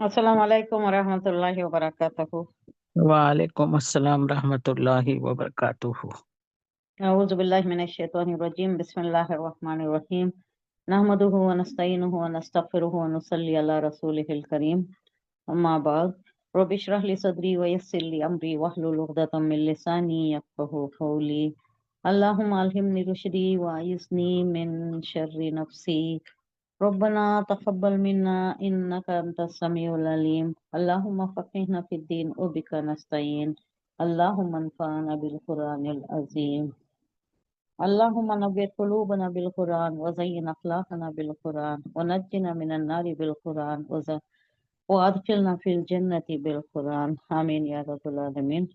अस्सलाम वालेकुम वरहमतुल्लाहि वबरकातुहू। वालेकुम अस्सलाम रहमतुल्लाहि व बरकातुहू। अऊज़ु बिल्लाहि मिनश शैतानिर रजीम। बिस्मिल्लाहिर रहमानिर रहीम। नहमदुहु व नस्तईनुहु व नस्तगफिरुहु व नुसल्ली अला रसूलिहिल करीम। अम्मा बाद। रब्बि इश्रह ली सदरी व यस्सिर ली अमरी वहलुल उक़दतम मिन लिसानी यफ़क़हू क़ौली। अल्लाहुम्मा अल्हिमनी रुश्दी व अइज़नी मिन शर्रि नफ्सी। रब्बना तक़ब्बल मिन्ना इन्नका अंतस समीउल अलीम। अल्लाहुम्मा फ़क़िहना फ़िद्दीन व बिका नस्तईन। अल्लाहुम्मा अन्फ़अना बिल क़ुरआनिल अज़ीम। अल्लाहुम्मा नव्विर क़ुलूबना बिल क़ुरआन व ज़य्यिन अख़लाक़ना बिल क़ुरआन व नज्जिना मिनन नारि बिल क़ुरआन व अदख़िलना फ़िल जन्नति बिल क़ुरआन। आमीन या रब्बल आलमीन।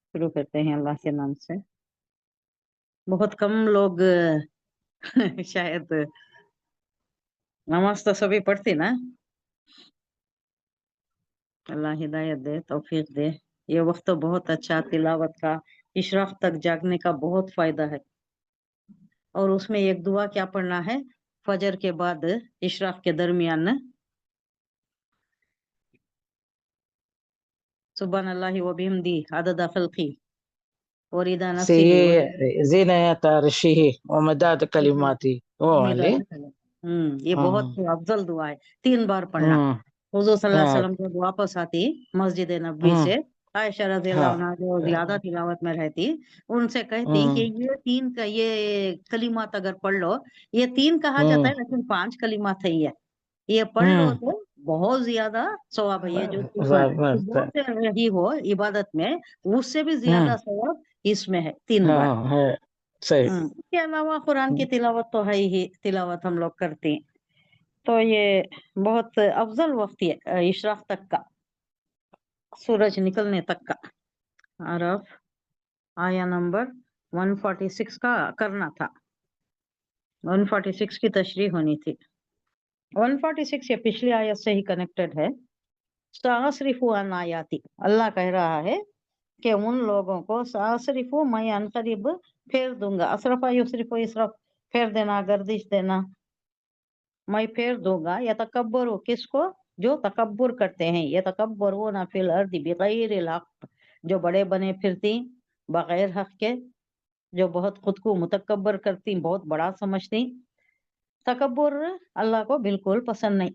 शुरू करते हैं अल्लाह के नाम से। बहुत कम लोग शायद नमाज तो सभी पढ़ती ना। अल्लाह हिदायत दे, तौफीक दे। ये वक्त तो बहुत अच्छा तिलावत का, इशराक तक जागने का बहुत फायदा है। और उसमें एक दुआ क्या पढ़ना है फजर के बाद इशराक के दरमियान, सुबहान अल्लाहि व बिहम्दी अदद खल्क़ी व रिदा नफ्सिही व ज़ीनत अर्शिही व मदाद कलिमाती वो वाली। ये बहुत अफजल दुआ है। 3 बार पढ़ना। हुजूर सल्लल्लाहु अलैहि वसल्लम जब वापस आती मस्जिद नबवी से, आयशा रज़ियल्लाहु अन्हा जो ज्यादा तिलावत में रहती, उनसे कहती कि ये कलिमात अगर पढ़ लो, ये 3 कहा जाता है लेकिन 5 कलिमात है ये पढ़ लो तो बहुत ज्यादा सवाब है। ये जो सुबह से रही हो इबादत में, उससे भी ज्यादा सवाब इसमें है 3 बार। सही। इसके अलावा कुरान की तिलावत तो है ही, तिलावत हम लोग करते हैं। तो ये बहुत अफजल वक्त है इशराक तक का, सूरज निकलने तक का। आरफ आया नंबर 146 का करना था। 146 की तशरीह होनी थी। 146 ये पिछली आयत से ही कनेक्टेड है। सासरिफु अन आयाती, अल्लाह कह रहा है कि उन लोगों को सासरिफु मैं अनकरीब फेर दूंगा। असरफा युसरिफु इसरफ फेर देना, गर्दिश देना, मैं फेर दूंगा। या तकब्बर किसको, जो तकब्बुर करते हैं। ये तकब्बर वो ना फिल अर्दी बिगैरिल हक, जो बड़े बने फिरती बगैर हक के, जो बहुत खुद को मुतकब्बर करती, बहुत बड़ा समझती। तकब्बुर अल्लाह को बिल्कुल पसंद नहीं।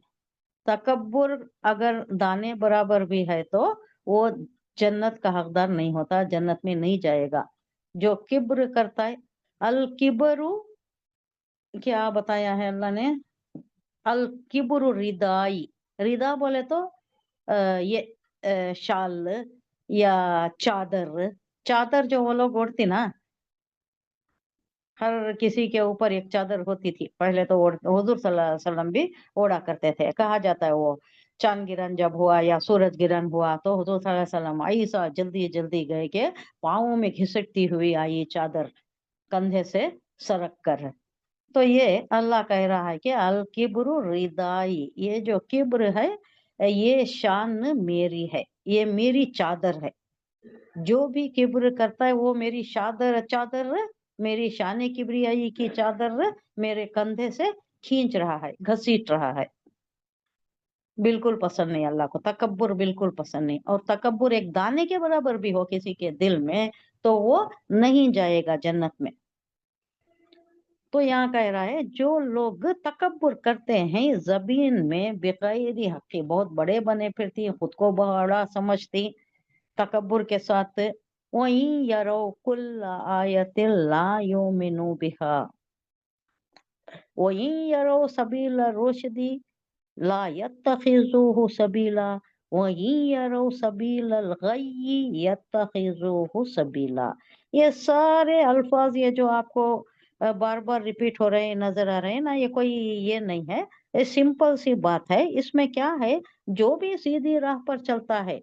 तकब्बुर अगर दाने बराबर भी है तो वो जन्नत का हकदार नहीं होता, जन्नत में नहीं जाएगा। जो किब्र करता है, अल किब्रु क्या बताया है अल्लाह ने, अल किब्रु रिदाई। रिदा बोले तो ये शाल या चादर। चादर जो वो लोग ओढ़ती ना, हर किसी के ऊपर एक चादर होती थी पहले तो। हुजूर सल्लल्लाहु अलैहि वसल्लम भी ओढ़ा करते थे। कहा जाता है वो चांद गिरन जब हुआ या सूरज गिरन हुआ तो हुजूर सल्लल्लाहु अलैहि वसल्लम ऐसा जल्दी जल्दी गए के पाँवों में घिसटती हुई आई चादर कंधे से सरक कर। तो ये अल्लाह कह रहा है कि अल किब्रु रिदाई, ये जो किब्र है ये शान मेरी है, ये मेरी चादर है। जो भी किब्र करता है वो मेरी चादर मेरी शान किब्रियाई की चादर मेरे कंधे से खींच रहा है, घसीट रहा है। बिल्कुल पसंद नहीं अल्लाह को, तकब्बुर बिल्कुल पसंद नहीं। और तकब्बुर एक दाने के बराबर भी हो किसी के दिल में तो वो नहीं जाएगा जन्नत में। तो यहाँ कह रहा है जो लोग तकब्बुर करते हैं जमीन में बेगैर हक, बहुत बड़े बने फिरती, खुद को बड़ा समझती तकब्बुर के साथ, वहीं यरो कुल आयतिल ला युमिनु बिहा वहीं यरो सबीला रुशदी ला यत्तखिजुहु सबीला वहीं यरो सबीलल गय्यी यत्तखिजुहु सबीला। ये सारे अल्फाज ये जो आपको बार बार रिपीट हो रहे हैं, नजर आ रहे हैं ना, ये कोई ये नहीं है, ये सिंपल सी बात है। इसमें क्या है, जो भी सीधी राह पर चलता है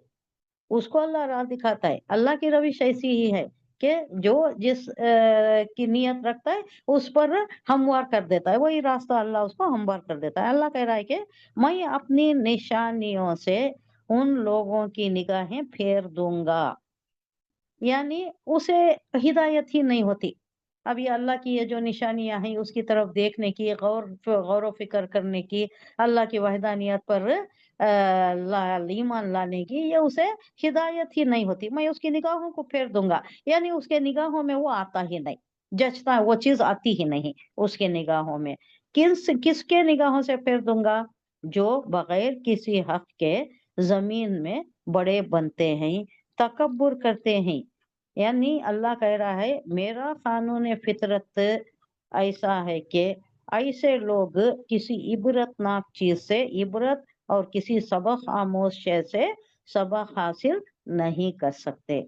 उसको अल्लाह राह दिखाता है। अल्लाह की रविश ऐसी ही है कि जो जिस की नियत रखता है उस पर हमवार कर देता है, वही रास्ता अल्लाह उसको हमवार कर देता है। अल्लाह कह रहा है कि मैं अपनी निशानियों से उन लोगों की निगाहें फेर दूंगा, यानी उसे हिदायत ही नहीं होती। اب یہ اللہ کی یہ جو نشانیاں ہیں اس کی طرف دیکھنے کی، غور و فکر کرنے کی، اللہ کی وحدانیت پر ایمان لانے کی، یہ اسے ہدایت ہی نہیں ہوتی. میں اس کی نگاہوں کو پھیر دوں گا، یعنی اس کے نگاہوں میں وہ آتا ہی نہیں، جچتا وہ چیز آتی ہی نہیں اس کے نگاہوں میں. کس کے نگاہوں سے پھیر دوں گا؟ جو بغیر کسی حق کے زمین میں بڑے بنتے ہیں، تکبر کرتے ہیں. یعنی اللہ کہہ رہا ہے میرا قانون فطرت ایسا ہے کہ ایسے لوگ کسی عبرت ناک چیز سے عبرت اور کسی سبق آموز شے سے سبق حاصل نہیں کر سکتے.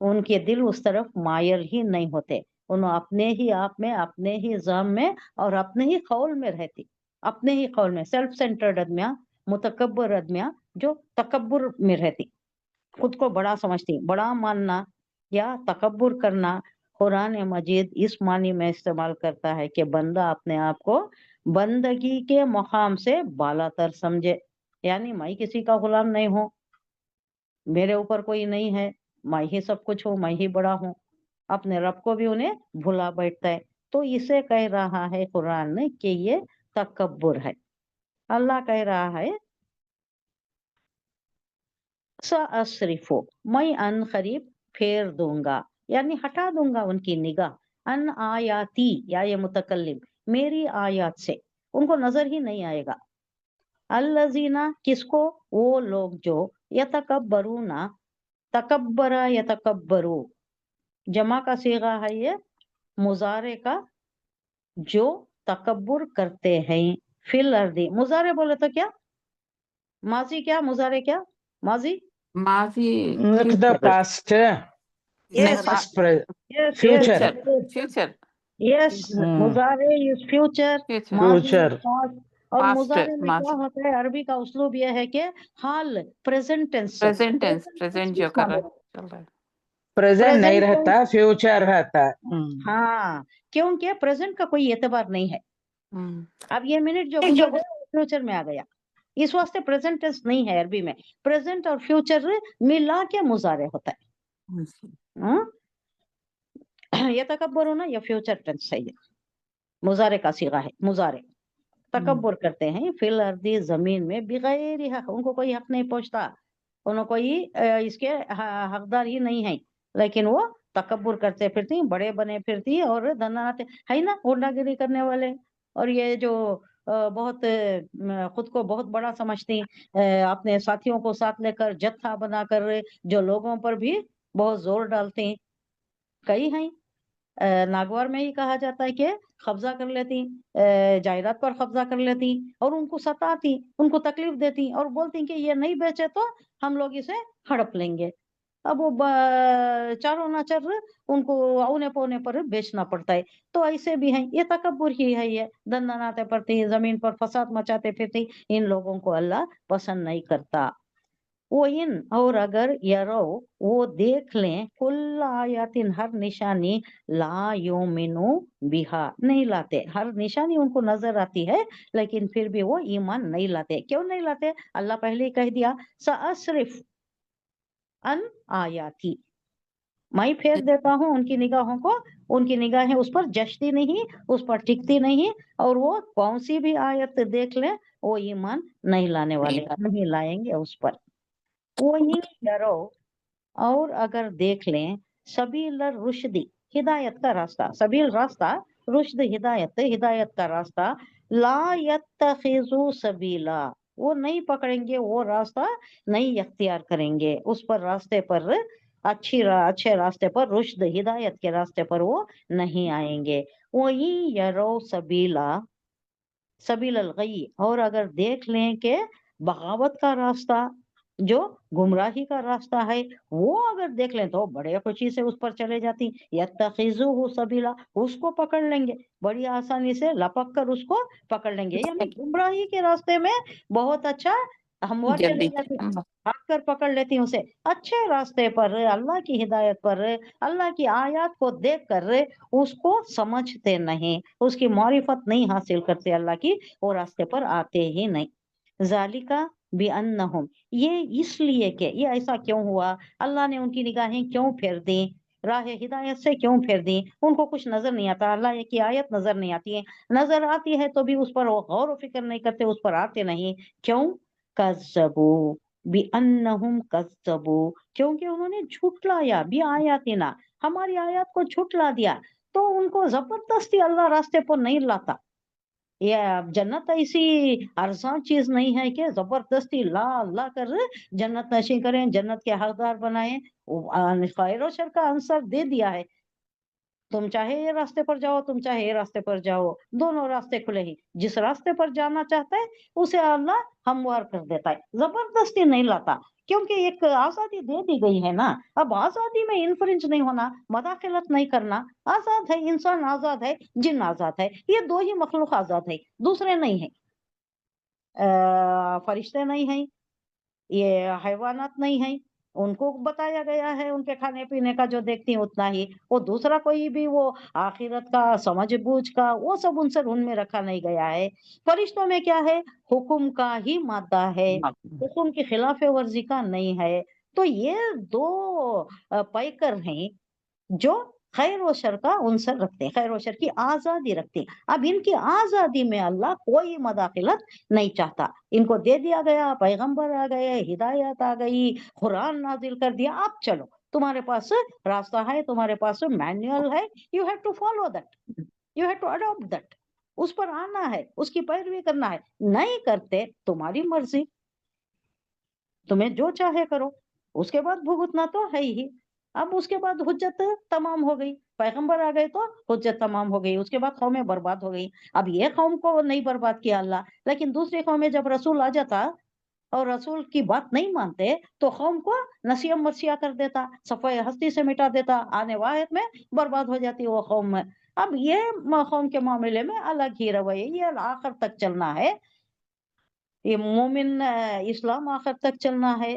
ان کے دل اس طرف مائل ہی نہیں ہوتے، انہوں اپنے ہی آپ میں، اپنے ہی ذہن میں اور اپنے ہی قول میں رہتی، اپنے ہی قول میں. سیلف سینٹرڈ آدمیاں، متکبر آدمیاں جو تکبر میں رہتی، خود کو بڑا سمجھتی، بڑا ماننا یا تکبر کرنا. قرآن مجید اس معنی میں استعمال کرتا ہے کہ بندہ اپنے آپ کو بندگی کے مقام سے بالا تر سمجھے. یعنی میں کسی کا غلام نہیں ہوں، میرے اوپر کوئی نہیں ہے، میں ہی سب کچھ ہوں، میں ہی بڑا ہوں. اپنے رب کو بھی انہیں بھلا بیٹھتا ہے. تو اسے کہہ رہا ہے قرآن نے کہ یہ تکبر ہے. اللہ کہہ رہا ہے سأصرف، میں ان قریب پھیر دوں گا، یعنی ہٹا دوں گا ان کی نگاہ، ان آیاتی یا یہ متکلم میری آیات سے، ان کو نظر ہی نہیں آئے گا. الذین کس کو؟ وہ لوگ جو یتکبرون، تکبرا یتکبرو جمع کا صیغہ ہے یہ مضارع کا، جو تکبر کرتے ہیں. فی الارض مضارع بولے تو کیا ماضی، کیا مضارع، کیا ماضی؟ ماضی Look the future. past, Yes, past, present, yes, future. Future. yes. Hmm. مضارع is future، Future. ماضی Future. past. اور Past, مضارع میں کیا ماضی. ہوتا ہے؟ عربی کا اسلوب یہ ہے کہ حال، present tense. Present tense. Present جو کس کر رہا معنی؟ ہے چل رہا ہے. Present نہیں Present رہتا، tense، future رہتا. ہاں، کیونکہ present کا کوئی اعتبار نہیں ہے. ہم. اب یہ منٹ جو گزر گیا فیوچر میں آ گیا، اس واسطے پریزنٹ ٹینس نہیں ہے عربی میں. پریزنٹ اور فیوچر ملا کے مضارع ہوتا ہے. ہاں؟ یہ تکبر ہونا یا فیوچر ٹینس ہے، یہ مضارع کا صیغہ ہے. مضارع تکبر کرتے ہیں فی الارض زمین میں بغیر حق، ان کو کوئی حق نہیں پہنچتا، انہوں کوئی اس کے حقدار ہی نہیں ہے، لیکن وہ تکبر کرتے پھرتی، بڑے بنے پھرتی اور دناتے ہے نا، ہونڈا گیری کرنے والے. اور یہ جو بہت خود کو بہت بڑا سمجھتی، اپنے ساتھیوں کو ساتھ لے کر جتھا بنا کر جو لوگوں پر بھی بہت زور ڈالتے ہیں. کئی ہیں، ناگوار میں ہی کہا جاتا ہے کہ قبضہ کر لیتی، جائیداد پر قبضہ کر لیتی اور ان کو ستاتی، ان کو تکلیف دیتی اور بولتی کہ یہ نہیں بیچے تو ہم لوگ اسے ہڑپ لیں گے. اب وہ چاروں ناچر ان کو اونے پونے پر بیچنا پڑتا ہے. تو ایسے بھی ہیں، یہ تکبر ہی ہے، یہ دندناتے پڑتی، زمین پر فساد مچاتے پھرتی. ان لوگوں کو اللہ پسند نہیں کرتا. وہ ان اور اگر یرو وہ دیکھ لیں کل آیاتن ہر نشانی لا یومنو بہا نہیں لاتے، ہر نشانی ان کو نظر آتی ہے لیکن پھر بھی وہ ایمان نہیں لاتے. کیوں نہیں لاتے؟ اللہ پہلے ہی کہہ دیا سأصرف ان آیاتی، میں پھیر دیتا ہوں ان کی نگاہوں کو، ان کی نگاہیں اس پر جشتی نہیں، اس پر ٹکتی نہیں، اور وہ کون سی بھی آیت دیکھ لیں وہ ایمان نہیں لانے والے، نہیں لائیں گے اس پر. وہی ڈرو اور اگر دیکھ لیں سبیل الرشدی ہدایت کا راستہ، سبیل راستہ، رشد ہدایت، ہدایت کا راستہ، لا یتخذو سبیلا وہ نہیں پکڑیں گے، وہ راستہ نہیں اختیار کریں گے، اس پر راستے پر اچھے راستے پر، رشد ہدایت کے راستے پر وہ نہیں آئیں گے. وہی یرو سبیلا سبیل الغی اور اگر دیکھ لیں کہ بغاوت کا راستہ، جو گمراہی کا راستہ ہے، وہ اگر دیکھ لیں تو بڑے خوشی سے اس پر چلے جاتی. یتخذوہ سبیلا اس کو پکڑ لیں گے، بڑی آسانی سے لپک کر اس کو پکڑ لیں گے. یعنی گمراہی کے راستے میں بہت اچھا ہموار چلی جاتی، ہاتھ کر پکڑ لیتی اسے. اچھے راستے پر، اللہ کی ہدایت پر، اللہ کی آیات کو دیکھ کر اس کو سمجھتے نہیں، اس کی معرفت نہیں حاصل کرتے، اللہ کی وہ راستے پر آتے ہی نہیں. ذالکا بِأَنَّهُمْ یہ اس لیے کہ یہ ایسا کیوں ہوا، اللہ نے ان کی نگاہیں کیوں پھیر دیں، راہ ہدایت سے کیوں پھیر دی؟ ان کو کچھ نظر نہیں آتا، اللہ کی آیت نظر نہیں آتی ہے، نظر آتی ہے تو بھی اس پر وہ غور و فکر نہیں کرتے، اس پر آتے نہیں۔ کیوں؟ کذبوا بانہم کذبوا، کیونکہ انہوں نے جھٹلایا بھی آیاتنا، ہماری آیات کو جھٹلا دیا، تو ان کو زبردستی اللہ راستے پر نہیں لاتا۔ یہ جنت ایسی ارزاں چیز نہیں ہے کہ زبردستی لا اللہ کر جنت نشیں کریں، جنت کے حقدار بنائیں۔ خیر و شر کا آنسر دے دیا ہے، تم چاہے یہ راستے پر جاؤ، تم چاہے یہ راستے پر جاؤ، دونوں راستے کھلے ہی، جس راستے پر جانا چاہتا ہے اسے اللہ ہموار کر دیتا ہے، زبردستی نہیں لاتا، کیونکہ ایک آزادی دے دی گئی ہے نا۔ اب آزادی میں انفرنج نہیں ہونا، مداخلت نہیں کرنا، آزاد ہے انسان، آزاد ہے جن، آزاد ہے، یہ دو ہی مخلوق آزاد ہے، دوسرے نہیں ہیں، فرشتے نہیں ہیں، یہ حیوانات نہیں ہیں، ان کو بتایا گیا ہے ان کے کھانے پینے کا جو دیکھتی ہیں اتنا ہی، وہ دوسرا کوئی بھی وہ آخرت کا سمجھ بوجھ کا وہ سب ان میں رکھا نہیں گیا ہے۔ فرشتوں میں کیا ہے؟ حکم کا ہی مادہ ہے، حکم کی خلاف ورزی کا نہیں ہے۔ تو یہ دو پیکر ہیں جو خیر و شر کا عنصر رکھتے ہیں، خیر و شر کی آزادی رکھتے ہیں۔ اب ان کی آزادی میں اللہ کوئی مداخلت نہیں چاہتا، ان کو دے دیا گیا، پیغمبر آ گئے، ہدایت آ گئی، قرآن نازل کر دیا، اب چلو تمہارے پاس راستہ ہے، تمہارے پاس مینوئل ہے، you have to follow that, you have to adapt that, اس پر آنا ہے، اس کی پیروی کرنا ہے، نہیں کرتے تمہاری مرضی، تمہیں جو چاہے کرو، اس کے بعد بھگتنا تو ہے ہی۔ اب اس کے بعد حجت تمام ہو گئی، پیغمبر آ گئے تو حجت تمام ہو گئی، اس کے بعد قومیں برباد ہو گئی۔ اب یہ قوم کو نہیں برباد کیا اللہ، لیکن دوسری قومیں جب رسول آ جاتا اور رسول کی بات نہیں مانتے تو قوم کو نسیہ مرثیہ کر دیتا، صفحہ ہستی سے مٹا دیتا، آنے واحد میں برباد ہو جاتی وہ قوم میں۔ اب یہ قوم کے معاملے میں الگ ہی رویہ، یہ آخر تک چلنا ہے، یہ مومن اسلام آخر تک چلنا ہے،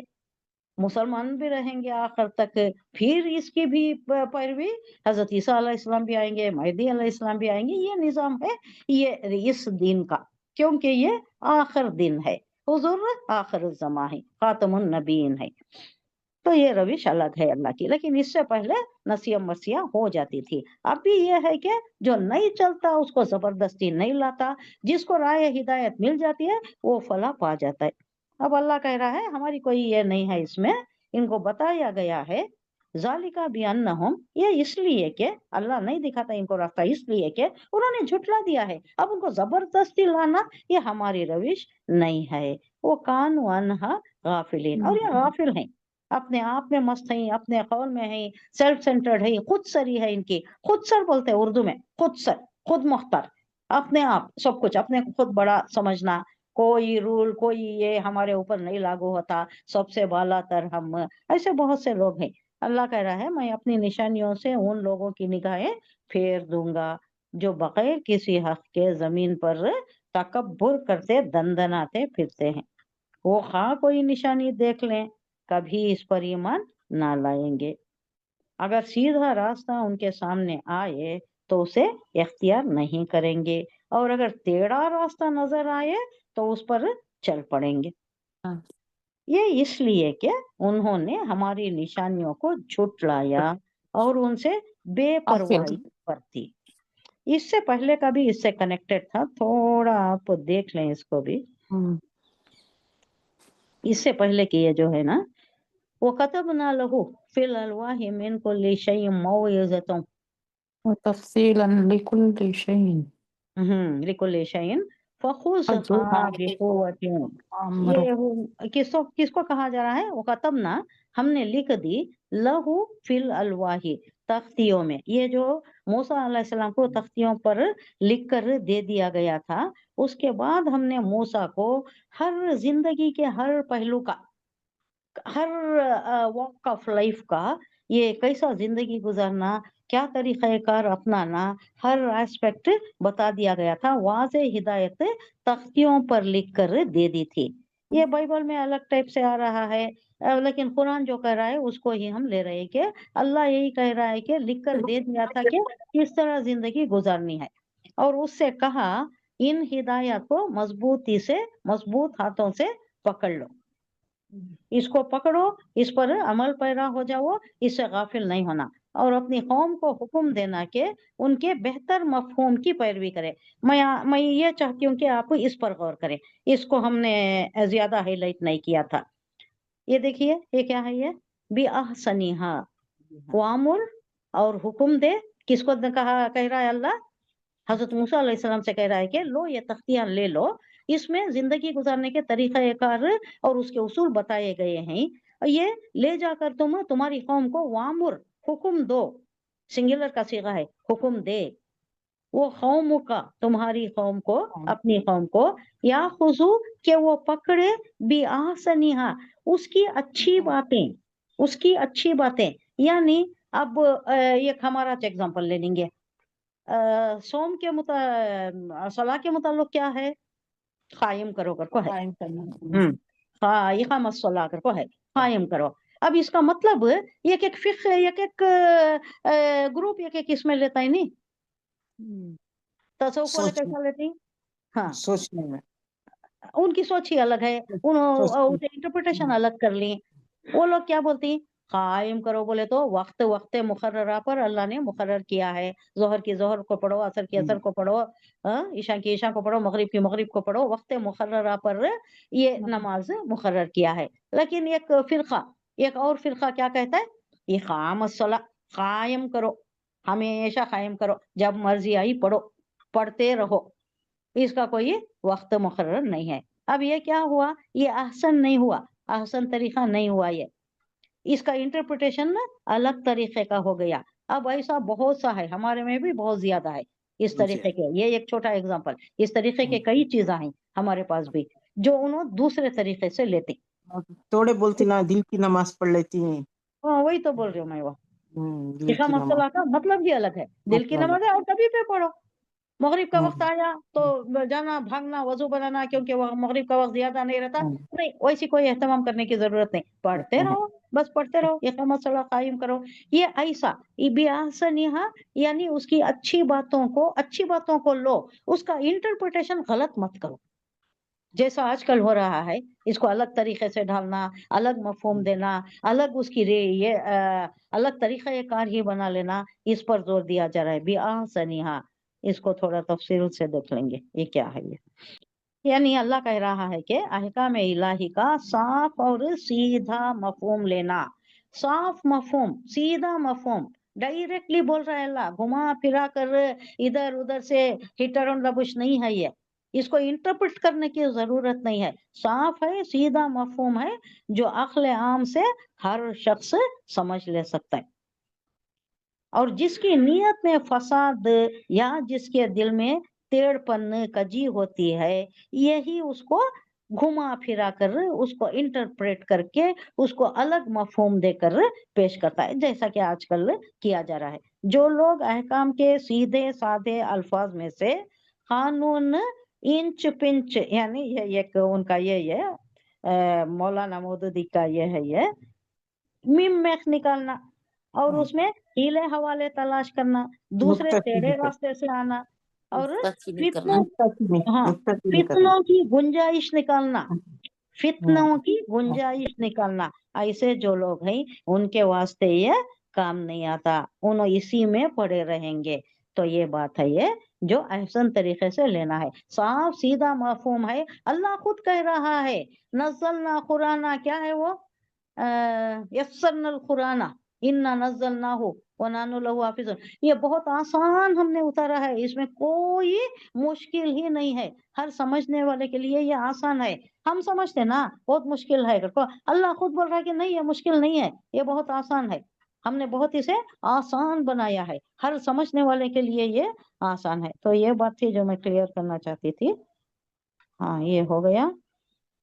مسلمان بھی رہیں گے آخر تک، پھر اس کی بھی پیروی، حضرت عیسیٰ علیہ السلام بھی آئیں گے، مہدی علیہ السلام بھی آئیں گے، یہ نظام ہے یہ اس دین کا، کیونکہ یہ آخر دن ہے، حضور آخر الزمان ہے، خاتم النبیین ہے۔ تو یہ روش الگ ہے اللہ کی، لیکن اس سے پہلے نسیہ مرثیہ ہو جاتی تھی۔ اب بھی یہ ہے کہ جو نہیں چلتا اس کو زبردستی نہیں لاتا، جس کو رائے ہدایت مل جاتی ہے وہ فلاح پا جاتا ہے۔ اب اللہ کہہ رہا ہے ہماری کوئی یہ نہیں ہے، اس میں ان کو بتایا گیا ہے، ذالک بانہم، یہ اس لیے کہ اللہ نہیں دکھاتا ان کو راستہ، اس لیے کہ انہوں نے جھٹلا دیا ہے۔ اب ان کو زبردستی لانا یہ ہماری روش نہیں ہے، وہ کانوا عنہا غافلین، اور یہ غافل ہیں، اپنے آپ میں مست ہیں، اپنے قول میں ہیں، سیلف سینٹرڈ ہے، خود سری ہے ان کی، خود سر بولتے ہیں اردو میں، خود سر، خود مختار، اپنے آپ سب کچھ، اپنے خود بڑا سمجھنا، کوئی رول کوئی یہ ہمارے اوپر نہیں لاگو ہوتا، سب سے بالا تر ہم، ایسے بہت سے لوگ ہیں۔ اللہ کہہ رہا ہے میں اپنی نشانیوں سے ان لوگوں کی نگاہیں پھیر دوں گا جو بغیر کسی حق کے زمین پر تکبر کرتے دندناتے پھرتے ہیں، وہ خواہ کوئی نشانی دیکھ لیں کبھی اس پر ایمان نہ لائیں گے۔ اگر سیدھا راستہ ان کے سامنے آئے تو اسے اختیار نہیں کریں گے، اور اگر ٹیڑھا راستہ نظر آئے تو اس پر چل پڑیں گے۔ یہ اس لیے کہ انہوں نے ہماری نشانیوں کو جھٹلایا اور ان سے بے پرواہی برتی۔ اس سے پہلے کا بھی اس سے کنیکٹڈ تھا، تھوڑا آپ دیکھ لیں اس کو بھی، اس سے پہلے کی یہ جو ہے نا، وَكَتَبْنَا لَهُ فِي الْأَلْوَاحِ مِنْ كُلِّ شَيْءٍ مَوْعِظَةً وتفصيلا لكل شيء لِكُلِّ شَيْءٍ فَخُذْهَا بِقُوَّةٍ، یہ کس کو کہا جا رہا ہے؟ وَكَتَبْنَا، ہم نے لکھ دی، لَهُ فِي الْأَلْوَاحِ، تختیوں میں، یہ جو موسیٰ علیہ السلام کو تختیوں پر لکھ کر دے دیا گیا تھا، اس کے بعد ہم نے موسیٰ کو ہر زندگی کے ہر پہلو کا، ہر واک آف لائف کا، یہ کیسا زندگی گزارنا، کیا طریقہ کار اپنانا، ہر ایسپیکٹ بتا دیا گیا تھا، واضح ہدایت تختیوں پر لکھ کر دے دی تھی۔ یہ بائبل میں الگ ٹائپ سے آ رہا ہے، لیکن قرآن جو کہہ رہا ہے اس کو ہی ہم لے رہے ہیں کہ اللہ یہی کہہ رہا ہے کہ لکھ کر دے دیا تھا کہ کس طرح زندگی گزارنی ہے، اور اس سے کہا ان ہدایات کو مضبوطی سے، مضبوط ہاتھوں سے پکڑ لو، اس کو پکڑو، اس پر عمل پیرا ہو جاؤ، اس سے غافل نہیں ہونا۔ اور اپنی قوم کو حکم دینا کہ ان کے بہتر مفہوم کی پیروی کرے. میں یہ چاہتی ہوں کہ آپ اس پر غور کریں. اس کو ہم نے زیادہ ہائی لائٹ نہیں کیا تھا. یہ دیکھیے یہ کیا ہے، یہ بھی احسنیہا وامر اور حکم دے. کس کو کہہ رہا ہے اللہ؟ حضرت موسیٰ علیہ السلام سے کہہ رہا ہے کہ لو یہ تختیاں لے لو، اس میں زندگی گزارنے کے طریقہ کار اور اس کے اصول بتائے گئے ہیں. یہ لے جا کر تم تمہاری قوم کو وامر حکم دو، سنگولر کا صیغہ ہے، حکم دے. وہ قوم کا تمہاری قوم کو، اپنی قوم کو، یا خذو کہ وہ پکڑے بھی احسنیہا اس کی اچھی باتیں، اس کی اچھی باتیں. یعنی اب ایک ہمارا ایگزامپل لے لیں گے. سوم کے صلاح کے متعلق کیا ہے؟ قائم کرو کر کو ہے. قائم کرنا. اقامت الصلاح کر کو ہے، قائم کرو. اب اس کا مطلب ایک ایک فقہ، ایک ایک گروپ ایک ایک اس میں لیتا ہے نہیں. تصوف والے کیسا لیتے ہیں؟ ہاں سوچنے میں ان کی سوچ ہی الگ ہے، انٹرپریٹیشن الگ کر لی. وہ لوگ کیا بولتے ہیں؟ قائم کرو بولے تو وقت مقررہ پر اللہ نے مقرر کیا ہے. ظہر کی ظہر کو پڑھو، عصر کی عصر کو پڑھو، عشاء کی عشاء کو پڑھو، مغرب کی مغرب کو پڑھو. وقت مقررہ پر یہ نماز مقرر کیا ہے. لیکن ایک اور فرقہ کیا کہتا ہے؟ اقام الصلاۃ، قائم کرو، ہمیشہ قائم کرو، جب مرضی آئی پڑھو، پڑھتے رہو. اس کا کوئی وقت مقرر نہیں ہے. اب یہ کیا ہوا؟ یہ احسن نہیں ہوا، احسن طریقہ نہیں ہوا. یہ اس کا انٹرپریٹیشن الگ طریقے کا ہو گیا. اب ایسا بہت سا ہے، ہمارے میں بھی بہت زیادہ ہے اس طریقے کے. یہ ایک چھوٹا ایگزامپل. اس طریقے کے کئی چیزیں ہیں ہمارے پاس بھی جو انہوں دوسرے طریقے سے لیتے. توڑے بولتی نا دل کی نماز پڑھ لیتی ہیں. ہاں وہی تو بول رہی ہوں میں. وہ دل کی اقامت الصلاۃ کا مطلب بھی الگ ہے. دل کی نماز ہے اور کبھی پہ پڑھو. مغرب کا وقت آیا تو جانا بھاگنا وضو بنانا، کیونکہ وہ مغرب کا وقت زیادہ نہیں رہتا. نہیں، ویسی کوئی اہتمام کرنے کی ضرورت نہیں. پڑھتے رہو، بس پڑھتے رہو. اقامت الصلاۃ قائم کرو. یہ ایسا بیاحسنیہا یعنی اس کی اچھی باتوں کو لو، اس کا انٹرپریٹیشن غلط مت کرو. جیسا آج کل ہو رہا ہے، اس کو الگ طریقے سے ڈھالنا، الگ مفہوم دینا، الگ اس کی الگ طریقہ کار ہی بنا لینا، اس پر زور دیا جا رہا ہے. بیاحسنیہا اس کو تھوڑا تفصیل سے دیکھ لیں گے یہ کیا ہے. یہ یعنی اللہ کہہ رہا ہے کہ احکام الہی کا صاف اور سیدھا مفہوم لینا. صاف مفہوم، سیدھا مفہوم. ڈائریکٹلی بول رہا ہے اللہ، گھما پھرا کر ادھر ادھر سے ہٹ اراؤنڈ دا بش نہیں ہے. یہ اس کو انٹرپریٹ کرنے کی ضرورت نہیں ہے. صاف ہے، سیدھا مفہوم ہے جو عقل عام سے ہر شخص سمجھ لے سکتا ہے. اور جس کی نیت میں فساد یا جس کے دل میں ٹیڑھ پن کجی ہوتی ہے، یہی اس کو گھما پھرا کر اس کو انٹرپریٹ کر کے اس کو الگ مفہوم دے کر پیش کرتا ہے، جیسا کہ آج کل کیا جا رہا ہے. جو لوگ احکام کے سیدھے سادے الفاظ میں سے قانون انچ پنچ، یعنی یہ ایک ان کا یہ مولانا مودودی کا یہ ہے، یہ میم میخ نکالنا اور اس میں ہیلے حوالے تلاش کرنا، دوسرے ٹیڑھے راستے سے آنا اور فتنوں کی گنجائش نکالنا، فتنوں کی گنجائش نکالنا. ایسے جو لوگ ہیں ان کے واسطے یہ کام نہیں آتا، انہوں اسی میں پڑے رہیں گے. تو یہ بات ہے یہ جو احسن طریقے سے لینا ہے. صاف سیدھا مفہوم ہے. اللہ خود کہہ رہا ہے نزلنا قرآن، کیا ہے وہ؟ یسرنا القرآن انا نزلناہ ونحن لہ حافظون. یہ بہت آسان ہم نے اتارا ہے، اس میں کوئی مشکل ہی نہیں ہے. ہر سمجھنے والے کے لیے یہ آسان ہے. ہم سمجھتے نا بہت مشکل ہے، اللہ خود بول رہا ہے کہ نہیں یہ مشکل نہیں ہے، یہ بہت آسان ہے. ہم نے بہت اسے آسان بنایا ہے، ہر سمجھنے والے کے لیے یہ آسان ہے. تو یہ بات تھی جو میں کلیئر کرنا چاہتی تھی. ہاں یہ ہو گیا.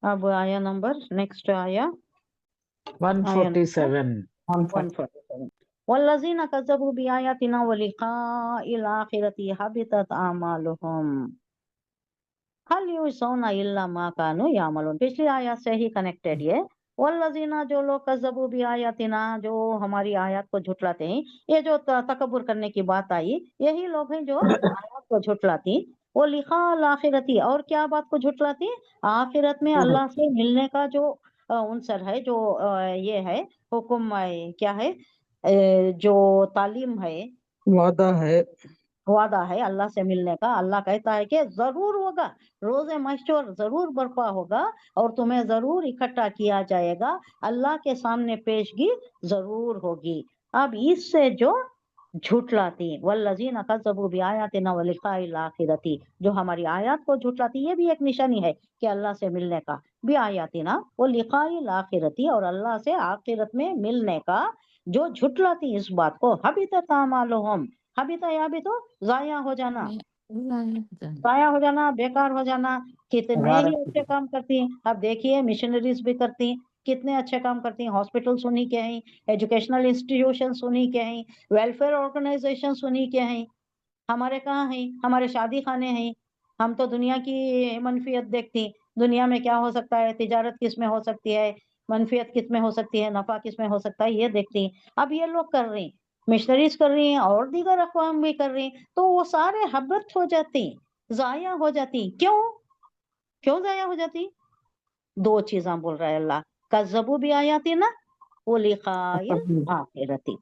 اب آیا نمبر نیکسٹ آیا 147. 147. والذین کذبوا بآیاتنا ولقاء الآخرة حبطت اعمالهم هل یجزون الا ما كانوا یعملون. پچھلی آیات سے ہی کنیکٹڈ یہ. والذین جو لوگ کذبوا بآیاتنا جو ہماری آیات کو جھٹلاتے ہیں، یہ جو تکبر کرنے کی بات آئی، یہی لوگ ہیں جو آیات کو جھٹلاتی. وہ لقاء الآخرتی، اور کیا بات کو جھٹلاتی؟ آخرت میں اللہ سے ملنے کا جو عنصر ہے، جو یہ ہے حکم کیا ہے जो तालीम है, वादा है अल्लाह से मिलने का। अल्लाह कहता है कि जरूर होगा, रोजे महशर जरूर बर्पा होगा और तुम्हें जरूर इकट्ठा किया जाएगा, अल्लाह के सामने पेशगी जरूर होगी। अब इससे जो झुठलाती वल्लज़ीना कज़्ज़बू बिआयातिना व लिक़ाइल आखिरती, जो हमारी आयत को झुठलाती, ये भी एक निशानी है कि अल्लाह से मिलने का। बिआयातिना व लिक़ाइल आखिरती, और अल्लाह से आखिरत में मिलने का जो झुठलाती इस बात को, हबितत आमालुहुम, हबिता या भी तो जाया हो जाना, जाया हो जाना, बेकार हो जाना। कितने ही अच्छे काम करती हैं, अब देखिए मिशनरीज भी करती हैं, कितने अच्छे काम करती हैं, हॉस्पिटल उन्हीं के हैं, एजुकेशनल इंस्टीट्यूशन उन्हीं के हैं, वेलफेयर ऑर्गेनाइजेशन उन्हीं के हैं। हमारे कहाँ हैं? हमारे शादी खाने हैं। हम तो दुनिया की मनफियत देखती, दुनिया में क्या हो सकता है, तिजारत किस में हो सकती है, मनफियत किस में हो सकती है, नफा किस में हो सकता है, ये देखती। अब ये लोग कर रही, मिशनरीज कर रही हैं और दीगर अक़वाम भी कर रही, तो वो सारे हबत हो जाती, जाया हो जाती। क्यों जाया हो जाती? दो चीज़ां बोल रहा है अल्लाह, कज़्ज़बू भी आयाती ना वो लिक़ाइल आखिरती।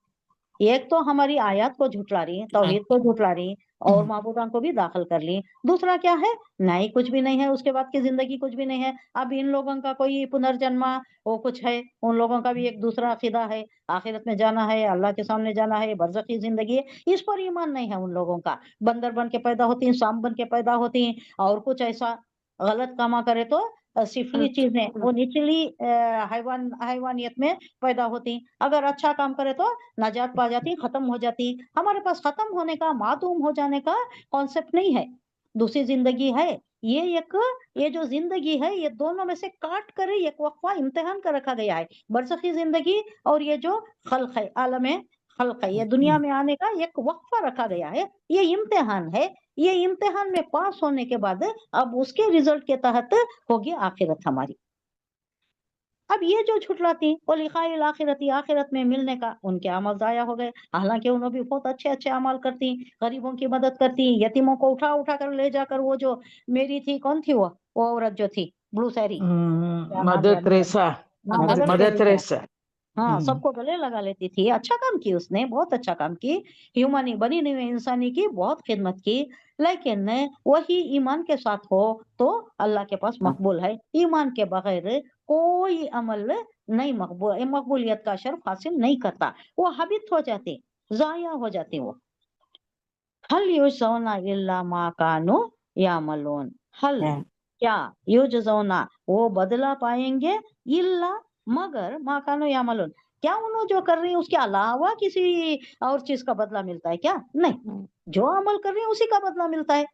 एक तो हमारी आयत को झुठला रही, तौहीद को झुठला रही और माबूदान को भी दाखिल कर ली। दूसरा क्या है, नहीं कुछ भी नहीं है, उसके बाद की जिंदगी कुछ भी नहीं है। अब इन लोगों का कोई पुनर्जन्मा वो कुछ है, उन लोगों का भी एक दूसरा अकीदा है, आखिरत में जाना है, अल्लाह के सामने जाना है, बरज़खी जिंदगी है, इस पर ईमान नहीं है उन लोगों का। बंदर बन के पैदा होती हैं, सांप बन के पैदा होती हैं, और कुछ ऐसा गलत कामा करे तो सिफली चीजें, वो निचली हैवानियत में पैदा होती। अगर अच्छा काम करे तो नाजात पा जाती, खत्म हो जाती। हमारे पास खत्म होने का, मातूम हो जाने का कॉन्सेप्ट नहीं है, दूसरी जिंदगी है। ये जो जिंदगी है, ये दोनों में से काट कर एक वक्फा इम्तिहान का रखा गया है, बरज़खी जिंदगी और ये जो खल्क है, आलम खल्क है, ये दुनिया में आने का एक वक्फा रखा गया है, ये इम्तिहान है। ये इम्तिहान में पास होने के बाद अब उसके रिजल्ट के तहत होगी आखिरत हमारी। अब ये जो झुठलाती वो लिखाइल आखिरती, आखिरत में मिलने का, उनके अमल जाया हो गए। हालांकि उन्होंने भी बहुत अच्छे अच्छे अमल करती, गरीबों की मदद करती, यतीमों को उठा उठा कर ले जाकर, वो जो मेरी थी, कौन थी वो औरत जो थी ब्लू सैरी, क्या नाम मदर याद नहीं आ तेरेसा, रहा। हाँ, मदर मदर टेरेसा। तेरेसा। हाँ, सबको गले लगा लेती थी। अच्छा काम की उसने, बहुत अच्छा काम की, ह्यूमनी बनी नहीं हुई इंसानी की बहुत खिदमत की। लेकिन वही ईमान के साथ हो तो अल्लाह के पास मकबूल है, ईमान के बगैर कोई अमल नहीं मकबूल, मकबूलियत का शर्फ हासिल नहीं करता, वो हबित हो जाते, जाया हो जाते वो। हल युजौना इल्ला मा कानू यामलून, हल क्या, युजौना वो बदला पाएंगे, इल्ला मगर, मा कानू यामलून क्या, उन्होंने जो कर रही है उसके अलावा किसी और चीज का बदला मिलता है क्या? नहीं, जो अमल कर रही है उसी का बदला मिलता है।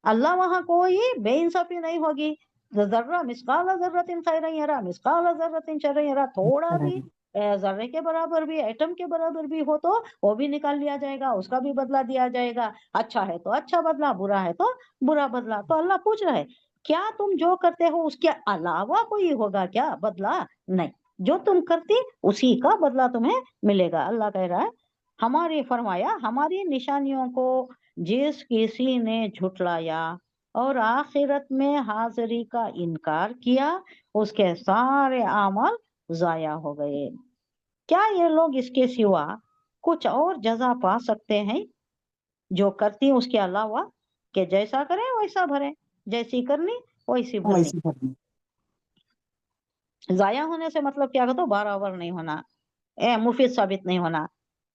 अल्लाह वहां कोई बेइंसाफी नहीं होगी। जर्रा मिस्काला जर्रतिन खैरन यरा, मिस्काला जर्रतिन शर्रन यरा, थोड़ा भी जर्रे के बराबर भी, एटम के बराबर भी हो तो वो भी निकाल लिया जाएगा, उसका भी बदला दिया जाएगा। अच्छा है तो अच्छा बदला, बुरा है तो बुरा बदला। तो अल्लाह पूछ रहा है, क्या तुम जो करते हो उसके अलावा कोई होगा क्या बदला? नहीं, जो तुम करती उसी का बदला तुम्हें मिलेगा। अल्लाह कह रहा है, हमारी फरमाया, हमारी निशानियों को जिस किसी ने झुठलाया और आखिरत में हाजिरी का इनकार किया, उसके सारे अमल जाया हो गए। क्या ये लोग इसके सिवा कुछ और जजा पा सकते हैं? जो करती उसके अलावा, कि जैसा करें वैसा भरें, जैसी करनी वैसी भरनी। जाया होने से मतलब क्या, कहते बराबर नहीं होना, मुफीद साबित नहीं होना।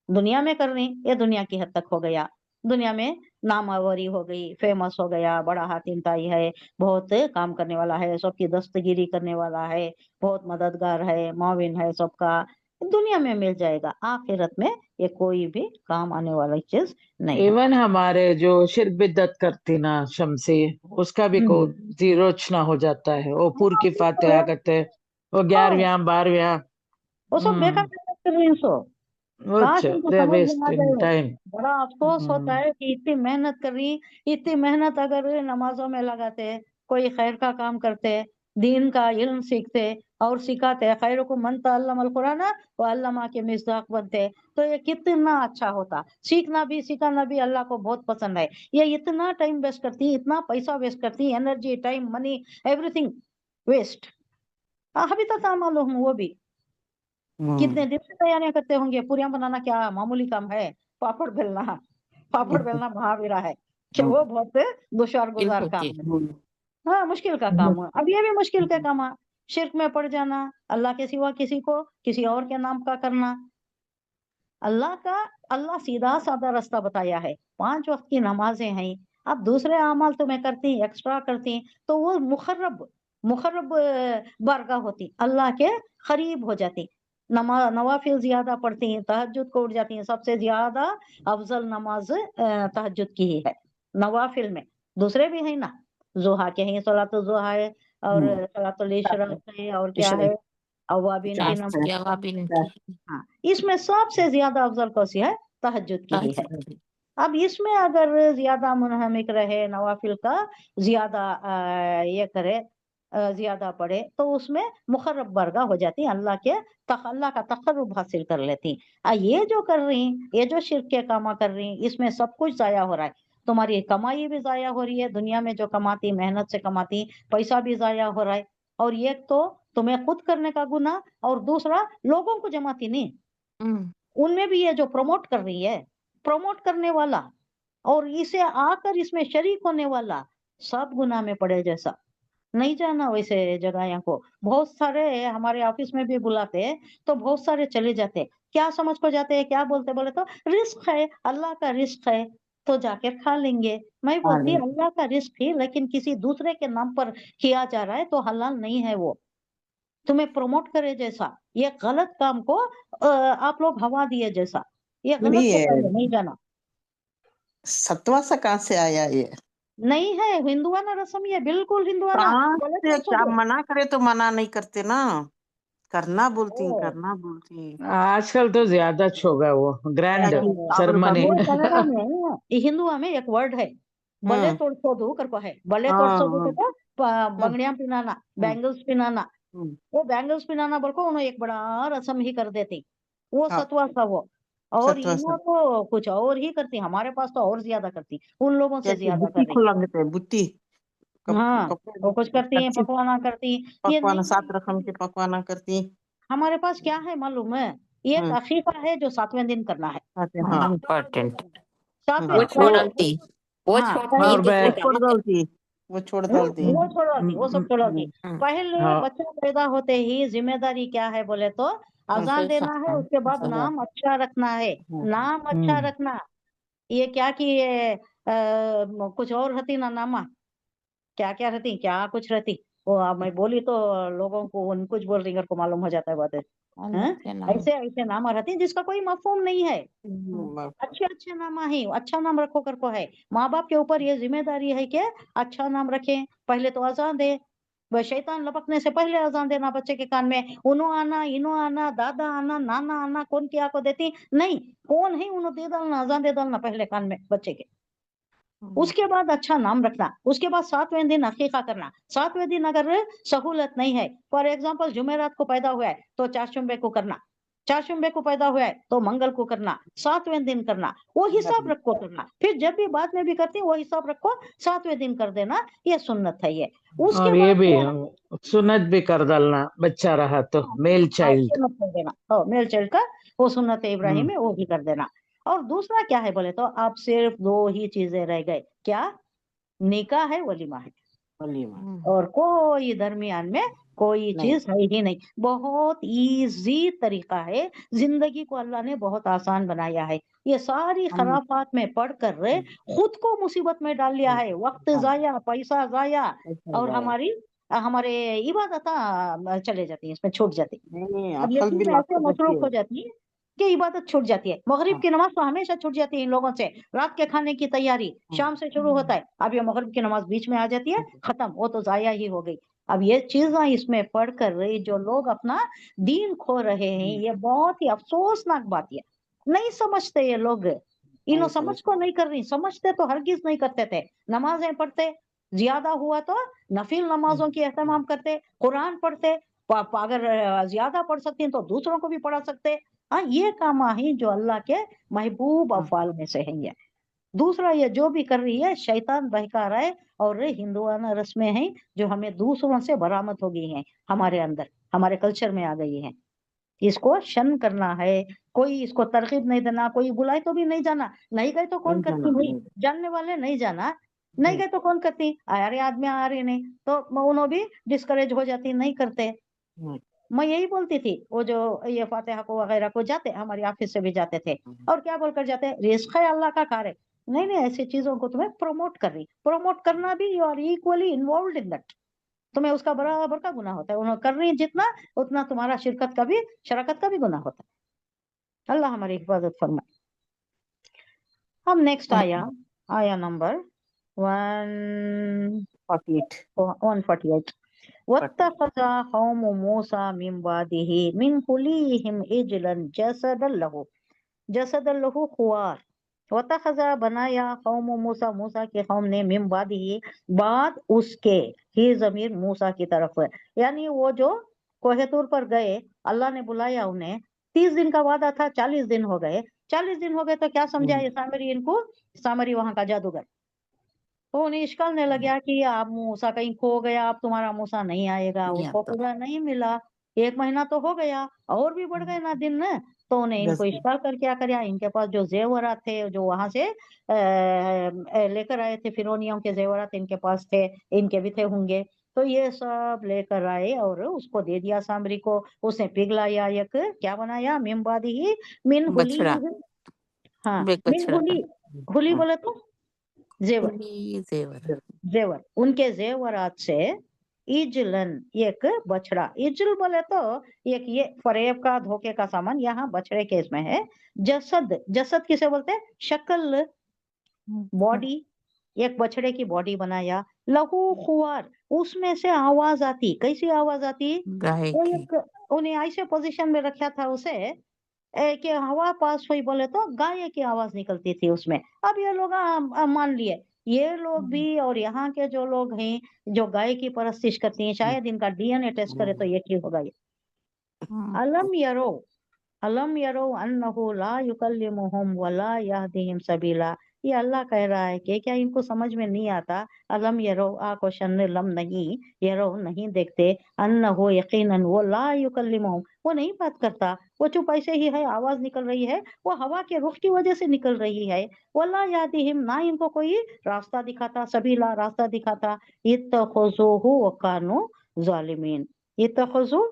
दुनिया में करनी, ये दुनिया की हद तक हो गया, दुनिया में नामावरी हो गई, फेमस हो गया, बड़ा हातिमताई है, बहुत काम करने वाला है, सबकी दस्तगिरी करने वाला है, बहुत मददगार है, माविन है सबका, दुनिया में मिल जाएगा। आखिरत में ये कोई भी काम आने वाली चीज नहीं है। इवन हमारे जो शिर्क बिदत करती ना शमसी, उसका भी को जीरोचना हो जाता है, वो पूर की फातिहा करते हैं, वो 11वां 12वां, वो सब बेकार कर रही हैं सो, काश इनको they are समझ में आ wasting जाए। time. बड़ा अफसोस होता है कि इतनी मेहनत कर रही, इतनी मेहनत अगर नमाजों में लगाते, कोई खैर का काम करते, दीन का इल्म सीखते और सिखाते, खैरुकुम मन तअल्लमल कुरान व अल्लमा के मिस्दाक बनते, तो ये कितना अच्छा होता। सीखना भी सिखाना भी अल्लाह को बहुत पसंद है। ये इतना टाइम वेस्ट करती, इतना पैसा वेस्ट करती, energy, time, money, everything waste. अभी तक वो भी कितने दिन से तैयारियां करते होंगे। पूरियां बनाना क्या मामूली काम है? पापड़ बेलना महावीरा है कि वो बहुत दुश्वार गुजार काम है। हाँ, मुश्किल का काम है। अब ये भी मुश्किल का काम है। शिर्क में पड़ जाना, अल्लाह के सिवा किसी को किसी और के नाम का करना। अल्लाह सीधा साधा रास्ता बताया है। 5 वक्त की नमाजें हैं। अब दूसरे अमाल तुम्हें करती एक्स्ट्रा करती तो वो मुखर्रब बारगाह होती, अल्लाह के करीब हो जाती। नवाफिल ज्यादा पढ़ती हैं, तहज्जुद को उठ जाती हैं। सबसे ज्यादा अफजल नमाज तहज्जुद की ही है नवाफिल में। दूसरे भी है ना, जुहा के हैं, सलातुल जुहा है और सलातुल इशराक है और क्या है, अवाबिन की नमाज। हाँ, इसमें सबसे ज्यादा अफजल कौन सी है? तहज्जुद की ही है। अब इसमें अगर ज्यादा मुनहमिक रहे, नवाफिल का ज्यादा ये करे, ज्यादा पढ़े तो उसमें मुखर्रब बरगा हो जाती, अल्लाह का तकर्रुब हासिल कर लेती। ये जो कर रही, ये जो शिर्क के कामा कर रही, इसमें सब कुछ जाया हो रहा है। तुम्हारी कमाई भी जाया हो रही है, दुनिया में जो कमाती, मेहनत से कमाती, पैसा भी जाया हो रहा है। और ये तो तुम्हें खुद करने का गुनाह, और दूसरा लोगों को जमाती नहीं, उनमें भी ये जो प्रमोट कर रही है, प्रमोट करने वाला और इसे आकर इसमें शरीक होने वाला, सब गुनाह में पड़े जैसा। नहीं जाना वैसे जगह को। बहुत सारे हमारे ऑफिस में भी बुलाते हैं तो बहुत सारे चले जाते हैं। क्या समझ को जाते हैं, क्या बोलते, बोले तो रिस्क है, अल्लाह का रिस्क है तो जाकर खा लेंगे। मैं बोलती अल्लाह का रिस्क है, लेकिन किसी दूसरे के नाम पर किया जा रहा है तो हलाल नहीं है वो, तुम्हें प्रमोट करे जैसा। ये गलत काम को आप लोग हवा दिए जैसा, ये गलत नहीं होता है, है, नहीं जाना। सतवा सा कहाँ से आया ये? नहीं है, हिंदुआना रस्म, ये बिल्कुल हिंदुआना। कहाँ बोले से? तो क्या सुनो, मना करे तो मना नहीं करते ना, करना बोलती ओ, करना बोलती। आजकल तो ज्यादा होगा वो ग्रैंड सेरेमनी। वो कन्नड़ा में, हिंदुआ में एक वर्ड है, बले तोड़सोदु करको है। बले तोड़सोदु को बंगड़ियां पिनाना, बैंगल्स पिनाना। वो बैंगल्स पिनाना बोल को उन्होंने एक बड़ा रस्म ही कर देती, वो हाँ, सतवा सा वो। और सतवा इन्हों सा तो कुछ और ही करती, हमारे पास तो और ज्यादा करती, उन लोगों से जैसे ज्यादा कर बुत्ती रही। खुलंगते बुत्ती हाँ, वो कुछ कपड़े करती हैं, कच्ची पकवाना करती। ये पकवान, नहीं, 7 रकम के पकवाना करती। हमारे पास क्या है मालूम है? ये एक अकीका है जो 7वें दिन करना है। खाते हाँ इम्पोर्टेंट सातवें वो पहले, हाँ और वो मैं छोड़ डालती, वो छोड़ डालती। वो छोड़ाती, वो सब छोड़ाती। पहले हाँ बच्चा पैदा होते ही जिम्मेदारी क्या है बोले तो अजान देना है, उसके बाद नाम अच्छा रखना है, नाम अच्छा रखना। ये क्या कि ये कुछ और रहती ना नामा, क्या क्या रहती, क्या कुछ रहती, वो अब मैं बोली तो लोगों को उन कुछ बोल रही को मालूम हो जाता है बातें। हैं? ऐसे ऐसे नाम रहती जिसका कोई मफहूम नहीं है। अच्छे अच्छे नाम है, अच्छा नाम रखो कर को है। माँ बाप के ऊपर ये जिम्मेदारी है कि अच्छा नाम रखें। पहले तो अजान दे, वह शैतान लपकने से पहले अजान देना बच्चे के कान में। उनो आना, इनो आना, दादा आना, नाना आना, कौन क्या को देती नहीं, कौन है उन्हों दे डालना, अजान दे डालना पहले कान में बच्चे के। उसके बाद अच्छा नाम रखना, उसके बाद 7वें दिन अकीका करना। 7वें दिन अगर सहूलत नहीं है, फॉर एग्जाम्पल जुमेरात को पैदा हुआ है तो चारशुम्बे को करना, चारशुम्बे को पैदा हुआ है तो मंगल को करना, 7वें दिन करना। वो हिसाब रखो करना, फिर जब भी बाद में भी करती वो हिसाब रखो, 7वें दिन कर देना, ये सुन्नत है ये। उसके और ये बाद भी क्या है? सुन्नत भी कर डालना, बच्चा रहा तो मेल चाइल्ड। सुन्नत कर देना, मेल चाइल्ड का वो सुन्नत इब्राहिम है, वो भी कर देना। और दूसरा क्या है बोले तो आप सिर्फ 2 ही चीजें रह गए, क्या? निकाह है, वलीमा है, और कोई दरमियान में कोई चीज है ही नहीं। बहुत इजी तरीका है, जिंदगी को अल्लाह ने बहुत आसान बनाया है। ये सारी खराफात में पढ़ कर खुद को मुसीबत में डाल लिया है, वक्त जाया, पैसा जाया, और हमारे इबादत चले जाती है, इसमें छूट जाती है। नहीं, अब अकल यकीन भी में लाख ऐसे जाती मसरूफ है। हो जाती है कि इबादत छूट जाती है। मगरिब की नमाज तो हमेशा छूट जाती है इन लोगों से। रात के खाने की तैयारी शाम से शुरू होता है, अब ये मगरिब की नमाज बीच में आ जाती है, खत्म, वो तो जाया ही हो गई। अब ये चीजें इसमें पढ़ कर रही जो लोग अपना दीन खो रहे हैं, ये बहुत ही अफसोसनाक बात है। नहीं समझते ये लोग, इन्हों समझ को नहीं कर रही, समझते तो हरगिज नहीं करते थे। नमाजें पढ़ते, ज्यादा हुआ तो नफिल नमाजों की एहतमाम करते, कुरान पढ़ते, अगर ज्यादा पढ़ सकते हैं तो दूसरों को भी पढ़ा सकते। हाँ, ये काम है जो अल्लाह के महबूब अफाल में से है ये। दूसरा ये जो भी कर रही है शैतान बहका रहा है, और हिंदुआना रस्में हैं जो हमें दूसरों से बरामद हो गई हैं, हमारे अंदर, हमारे कल्चर में आ गई हैं। इसको शन करना है, कोई इसको तरकीब नहीं देना, कोई बुलाए तो भी नहीं जाना, नहीं गए तो कौन नहीं करती जाना, भाई, नहीं। जानने वाले नहीं जाना, नहीं जी। गए तो कौन करती, आ रहे आदमी आ रहे नहीं, तो उन्होंने भी डिस्करेज हो जाती, नहीं करते। हम्म, मैं यही बोलती थी, वो जो ये फातिहा को वगैरह को जाते, हमारे ऑफिस से भी जाते थे, और क्या बोलकर जाते, रिस्क है अल्लाह का कार्य, नहीं नहीं ऐसी चीजों को तुम्हें प्रमोट कर रही, प्रमोट करना भी you are equally involve in that, तुम्हें उसका बराबर का गुनाह होता है, उन्होंने कर रही जितना उतना तुम्हारा शिरकत का भी, शराकत का भी गुनाह होता है। अल्लाह हमारी हिफाजत फरमाए। हम नेक्स्ट आया नंबर 148 वत्तखज़ कौम मूसा मिन बादिही मिन हुलीहिम इजलन जसदन लहू खुआर, वत्तखज़ बनाया कौम मूसा, मूसा के कौम ने, मिन बादिही बाद उसके, ही जमीर मूसा की तरफ है, यानी वो जो कोहे तूर पर गए, अल्लाह ने बुलाया उन्हें, 30 दिन का वादा था, 40 दिन हो गए, 40 दिन हो गए तो क्या समझा ये सामरी, इनको सामरी वहां का जादूगर, तो उन्हें इश्काल ने लगा कि आप मूसा कहीं खो गया, अब तुम्हारा मूसा नहीं आएगा, नहीं उनको आता। पूरा नहीं मिला, 1 महीना तो हो गया, और भी बढ़ गए ना दिन न, तो उन्हें इनको 10 दिन। इश्काल कर क्या कराया, इनके पास जो जेवरात थे, जो वहां से लेकर आए थे, फिरौनियों के जेवरात इनके पास थे, इनके भी थे होंगे, तो ये सब लेकर आए और उसको दे दिया सामरी को, उसने पिघलाया, एक क्या बनाया, मिमबादी ही मिन हुली, बछड़ा, हाँ मिन बछड़ा का। हुली, हुली बोले तो जेवर, हुली जेवर। जेवर, उनके जेवरात से, इजलन एक बछड़ा, इजल बोले तो एक ये फरेब का, धोखे का सामान, यहाँ बछड़े के इसमें है, जसद, जसद किसे बोलते हैं, शक्ल, बॉडी, एक बछड़े की बॉडी बनाया, लहू खुआर, उसमें से आवाज आती, कैसी आवाज आती, गाय वो की। एक उन्हें ऐसे पोजीशन में रखा था उसे, कि हवा पास हुई बोले तो गाय की आवाज निकलती थी उसमें। अब ये लोग मान लिए, ये लोग भी और यहाँ के जो लोग हैं जो गाय की परस्तिश करती हैं, शायद इनका डीएनए टेस्ट करे तो ये ठीक होगा ये। अलम यरो, अलम यरो अन्नहु ला युकल्लिमुहुम वला यहदीहिम सबीला, ये अल्लाह कह रहा है कि क्या इनको समझ में नहीं आता, अलम यरो, आ क्वेश्चन लम नहीं, यरो नहीं देखते, अन्नहु यकीनन वो, ला युकल्लिमुहुम वो नहीं बात करता, वो चुप ऐसे ही है, आवाज निकल रही है, वो हवा के रुख की वजह से निकल रही है, वला यहदीहिम ना इनको कोई रास्ता दिखाता, सबीला रास्ता दिखाता, इत्तखुज़ूहु वकानु ज़ालिमीन, इत्तखुज़ू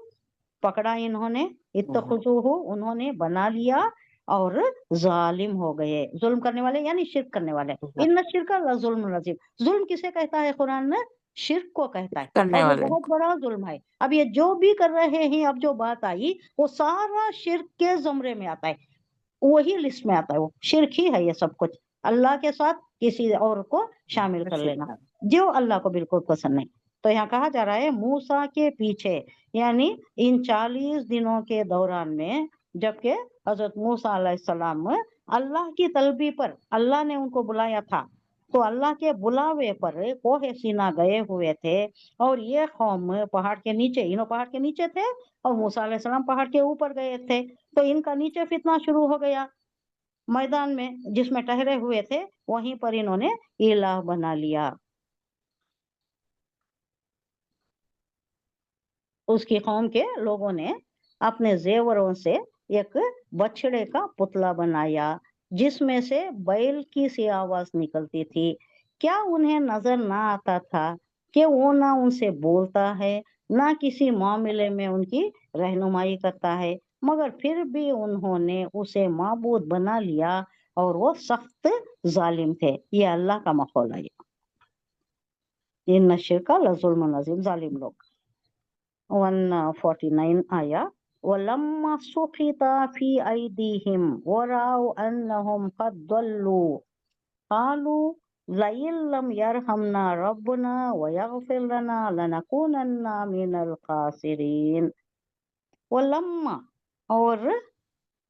पकड़ा इन्होंने, इत्तखुज़ूहु उन्होंने बना लिया, और जालिम हो गए, जुल्म करने वाले यानी शिर्क करने वाले, इन्न शिर्का लजुल्म नज़ीम, जुल्म किसे कहता है कुरान में, शिर्क को कहता है, करने और वो वाले। बहुत बड़ा जुल्म है। अब ये जो भी कर रहे हैं, अब जो बात आई वो सारा शिर्क के जुमरे में आता है, वही लिस्ट में आता है, वो शिर्क ही है ये सब कुछ, अल्लाह के साथ किसी और को शामिल कर लेना, जो अल्लाह को बिल्कुल पसंद नहीं। तो यहाँ कहा जा रहा है मूसा के पीछे, यानी इन 40 दिनों के दौरान में, जबकि हजरत मूसा अलैहिस्सलाम अल्लाह की तलबी पर, अल्लाह ने उनको बुलाया था, तो अल्लाह के बुलावे पर कोहे सीना गए हुए थे, और ये कौम पहाड़ के नीचे, इन्हों पहाड़ के नीचे थे, और मूसा अलैहिस्सलाम पहाड़ के ऊपर गए थे, तो इनका नीचे फितना शुरू हो गया, मैदान में जिसमें ठहरे हुए थे, वहीं पर इन्होंने इलाह बना लिया, उसकी कौम के लोगों ने अपने जेवरों से एक बछड़े का पुतला बनाया, जिसमें से बैल की सी आवाज निकलती थी, क्या उन्हें नजर ना आता था कि वो ना उनसे बोलता है, ना किसी मामले में उनकी रहनुमाई करता है, मगर फिर भी उन्होंने उसे माबूद बना लिया, और वो सख्त जालिम थे। ये अल्लाह का माहौल है, इन शिर्का लजुल्म नज़ीम, जालिम लोग। 149 आया, वलम्मा सुखिता फी ऐदीहिम वराउ अन्नहुम कद दल्लू कालू लइन लम यरहमना रब्बुना व यगफिर लना लनकूनन्ना मिनल खासिरीन। वलम्मा, और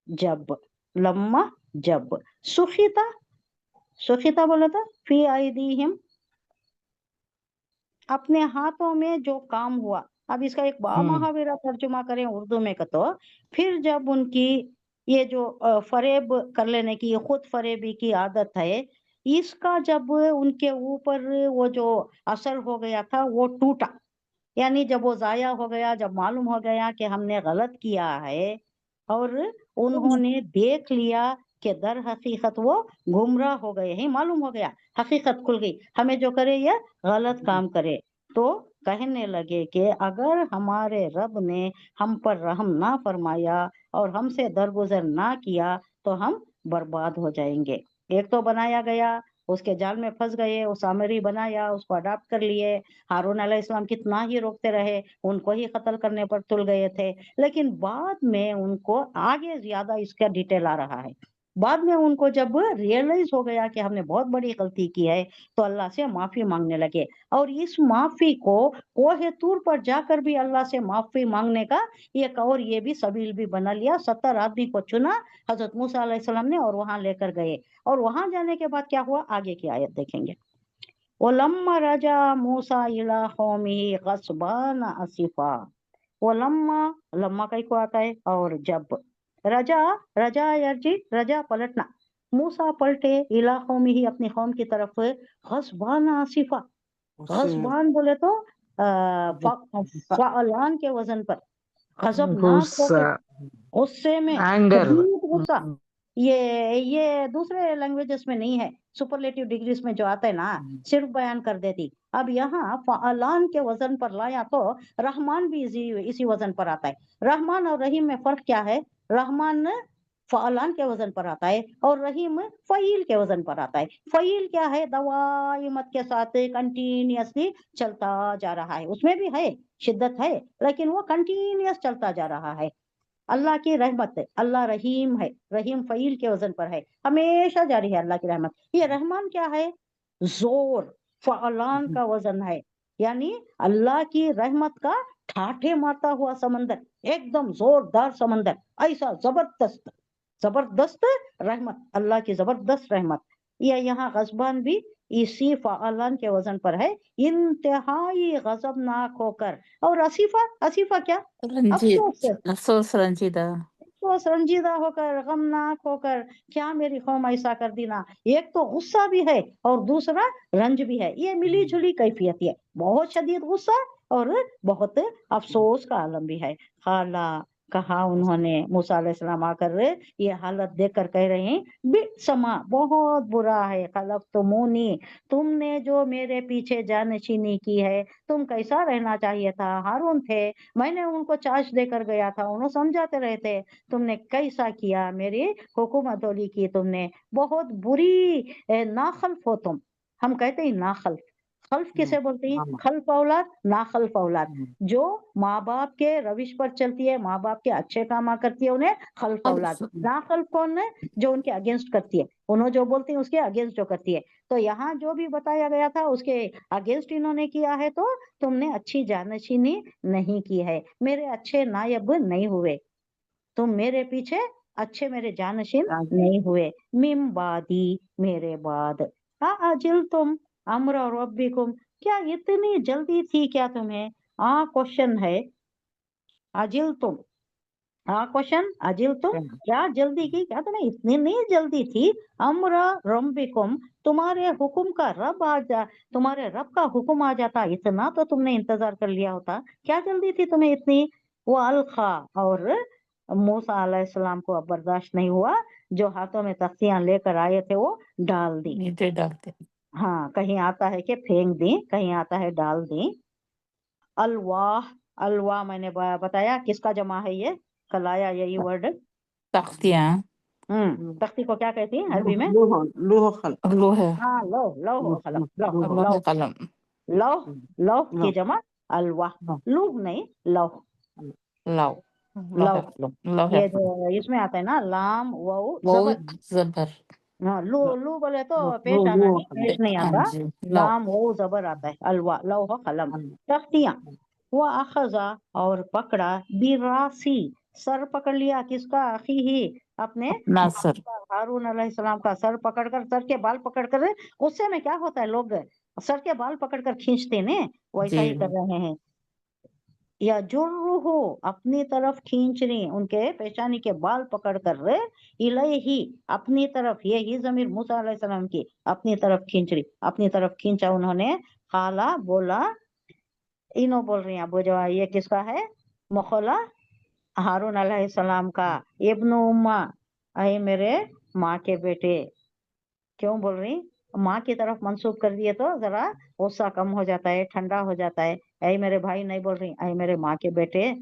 जब, लम्मा जब, सुखिता, सुखिता बोला था, फी ऐदीहिम अपने हाथों में जो काम हुआ, अब इसका एक महावीरा तर्जुमा करें उर्दू में तो, फिर जब उनकी ये जो फरेब कर लेने की, खुद फरेबी की आदत है, इसका जब उनके ऊपर वो जो असर हो गया था वो टूटा, यानी जब वो जाया हो गया, जब मालूम हो गया कि हमने गलत किया है, और उन्होंने देख लिया कि दर हकीकत वो गुमराह हो गए हैं, मालूम हो गया, हकीकत खुल गई, हमें जो करे ये गलत काम करे। तो कहने लगे कि अगर हमारे रब ने हम पर रहम ना फरमाया और हमसे दरगुजर ना किया तो हम बर्बाद हो जाएंगे। एक तो बनाया गया, उसके जाल में फंस गए, वो सामरी बनाया, उसको अडॉप्ट कर लिए। हारून अलैहिस्सलाम कितना ही रोकते रहे, उनको ही कत्ल करने पर तुल गए थे, लेकिन बाद में उनको आगे ज्यादा इसका डिटेल आ रहा है। बाद में उनको जब रियलाइज हो गया कि हमने बहुत बड़ी गलती की है तो अल्लाह से माफी मांगने लगे। और इस माफी को कोहे तूर पर जाकर भी अल्लाह से माफी मांगने का एक और ये भी सबील भी बना लिया। 70 आदमी को चुना हजरत मूसा अलैहिस्सलाम ने और वहां लेकर गए। और वहां जाने के बाद क्या हुआ, आगे की आयत देखेंगे। वलम्मा रजा मूसा इला कौमिही गस्बान असिफा। वो लम्मा, लम्मा कई को आता है, और जब रजा, रजा यर्जी, रजा पलटना, मूसा पलटे इला कौमी ही अपनी कौम की तरफ गस्बान आसिफा। गस्बान बोले तो फ़अलान के वजन पर, गजबनाक गुस्सा, होकर, गुस्से में, एंगर। शदीद गुस्सा। ये दूसरे लैंग्वेजेस में नहीं है, सुपरलेटिव डिग्रीज में जो आता है ना सिर्फ बयान कर देती। अब यहाँ फ़अलान के वजन पर लाया तो रहमान भी इसी वजन पर आता है। रहमान और रहीम में फर्क क्या है? रहमान फ़अलान के वजन पर आता है और रहीम फ़ईल के वजन पर आता है। फ़ईल क्या है? दवाइमत के साथ कंटिन्यूअसली चलता जा रहा है, उसमें भी है शिद्दत है लेकिन वो कंटिन्यूअस चलता जा रहा है। अल्लाह की रहमत है, अल्लाह रहीम है, रहीम फ़ईल के वजन पर है, हमेशा जारी है अल्लाह की रहमत। ये रहमान क्या है? जोर, फ़अलान का वजन है, यानी अल्लाह की रहमत का ठाठे मारता हुआ समंदर, एकदम जोरदार समंदर, ऐसा जबरदस्त जबरदस्त रहमत, अल्लाह की जबरदस्त रहमत। ये यहाँ गजबान भी इसी फ़अलान के वजन पर है, इंतहाई गजबनाक होकर। और असीफा, असीफा क्या? रंजीत, अफसोस से, अफसोस रंजीदा। अफसोस, रंजीदा होकर, गमनाक होकर, क्या मेरी कौम ऐसा कर दी ना। एक तो गुस्सा भी है और दूसरा रंज भी है, ये मिली जुली कैफियत है, बहुत शदीद गुस्सा और बहुत अफसोस का आलम भी है। खाला, कहा उन्होंने, मूसा अलैहिस्सलाम आकर ये हालत देखकर कह रहे हैं, बिसमा, बहुत बुरा है, खलफ्तुमूनी, तुमने जो मेरे पीछे जानशीनी की है, तुम कैसा रहना चाहिए था, हारून थे, मैंने उनको चार्ज देकर गया था, उन्होंने समझाते रहे थे, तुमने कैसा किया, मेरी हुकूमतोली की तुमने, बहुत बुरी नाखल्फ हो तुम। हम कहते हैं नाखल्फ, खल्फ किसे बोलते हैं? खल्फ औलाद, नाखल्फ औलाद, जो माँ बाप के रविश पर चलती है, माँ बाप के अच्छे काम करती है, उन्हें खल्फ औलाद। नाखल्फ कौन है? जो उनके अगेंस्ट करती है, उन्होंने जो बोलती है उसके अगेंस्ट जो करती है। तो यहाँ जो भी बताया गया था उसके अगेंस्ट इन्होंने किया है, तो तुमने अच्छी जानशीनी नहीं की है, मेरे अच्छे नायब नहीं हुए, तुम मेरे पीछे अच्छे मेरे जानशीन नहीं हुए। मिम बादी, मेरे बाद, अजिल तुम अम्र रब्बिकुम, क्या इतनी जल्दी थी क्या तुम्हें? क्वेश्चन है, अजिल तुम, क्वेश्चन, अजिल तुम, क्या जल्दी की, क्या तुम्हें इतनी नहीं जल्दी थी? अम्र रब्बिकुम, तुम्हारे हुक्म का रब आ जा, तुम्हारे रब का हुक्म आ जाता, इतना तो तुमने इंतजार कर लिया होता, क्या जल्दी थी तुम्हें इतनी? वो अलखा, और मूसा अलैहिस्सलाम को अब बर्दाश्त नहीं हुआ, जो हाथों में तख्तियां लेकर आए थे वो डाल दी। नीचे डालते। हाँ, कहीं आता है कि फेंक दी, कहीं आता है डाल दी। अलवाह, अलवाह मैंने बताया किसका जमा है, ये कल आया यही वर्ड। तख्तियाँ, तख्ती को क्या कहती है अरबी में? लौह कलम, लोह है, हाँ, लौह, लौह कलम, लौह, लोह लौह, कलम, लौह, लौह की जमा अलवाह, लूह नहीं, लौह, लौ, लौह। लौह ये जो इसमें आता है ना, लाम वाउ वो जबर, जबर। हाँ, लू लू बोले तो पेश आना नहीं, पेश नहीं हाँ आता, जी, लौ। लाम वो जबर आता है, अलवा, लौह कलम, तख्तियां। वो अखजा, और पकड़ा, बिरासी, सर पकड़ लिया, किसका? अखी ही, अपने नासर, हारून अलैहिस्सलाम का सर पकड़कर, सर के बाल पकड़कर, गुस्से में क्या होता है, लोग सर के बाल पकड़कर खींचते ने, वैसा ही कर रहे हैं। या जुर्रुहु, अपनी तरफ खींच रही, उनके पेशानी के बाल पकड़कर, इलैही, अपनी तरफ, ये ही जमीर मूसा अलैहिस्सलाम की, अपनी तरफ खींच रही, अपनी तरफ खींचा उन्होंने। काला, बोला, इनो बोल रही हैं, अबू जो ये किसका है? मखौला हारून अलैहिस्सलाम का इब्न उम्मा, अय मेरे माँ के बेटे। क्यों बोल रही? माँ की तरफ मंसूब कर दिए तो जरा गुस्सा कम हो जाता है, ठंडा हो जाता है। ऐ मेरे भाई नहीं बोल रही, ऐ मेरे माँ के बेटे,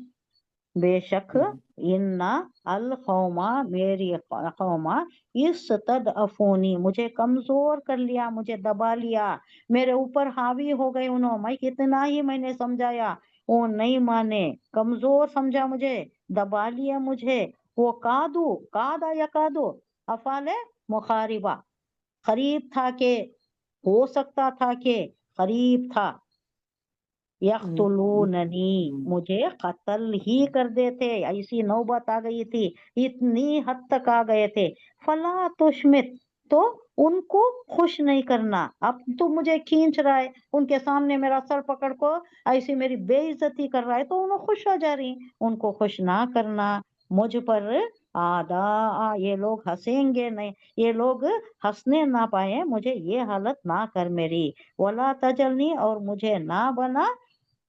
बेशक इन्ना अल कौमा, मेरी कौमा, इस तद अफोनी, मुझे कमजोर कर लिया, मुझे दबा लिया, मेरे ऊपर हावी हो गए उन्होंने। मैं कितना ही मैंने समझाया, वो नहीं माने, कमजोर समझा मुझे, दबा लिया मुझे। वो कादू, कादा या कादू अफाले मुखारिबा, करीब था के, हो सकता था के, करीब था, यख्तुलूननी, मुझे कत्ल ही कर देते, ऐसी नौबत आ गई थी, इतनी हद तक आ गए थे। फला तुश्मित, तो उनको खुश नहीं करना। अब तो मुझे खींच रहा है, उनके सामने मेरा सर पकड़ को ऐसी मेरी बेइज्जती कर रहा है, तो उन्हें खुश हो जा रही, उनको खुश ना करना। मुझ पर आदा, ये लोग हंसेंगे नहीं, ये लोग हंसने ना पाए, मुझे ये हालत ना कर मेरी। वला तजलनी, और मुझे ना बना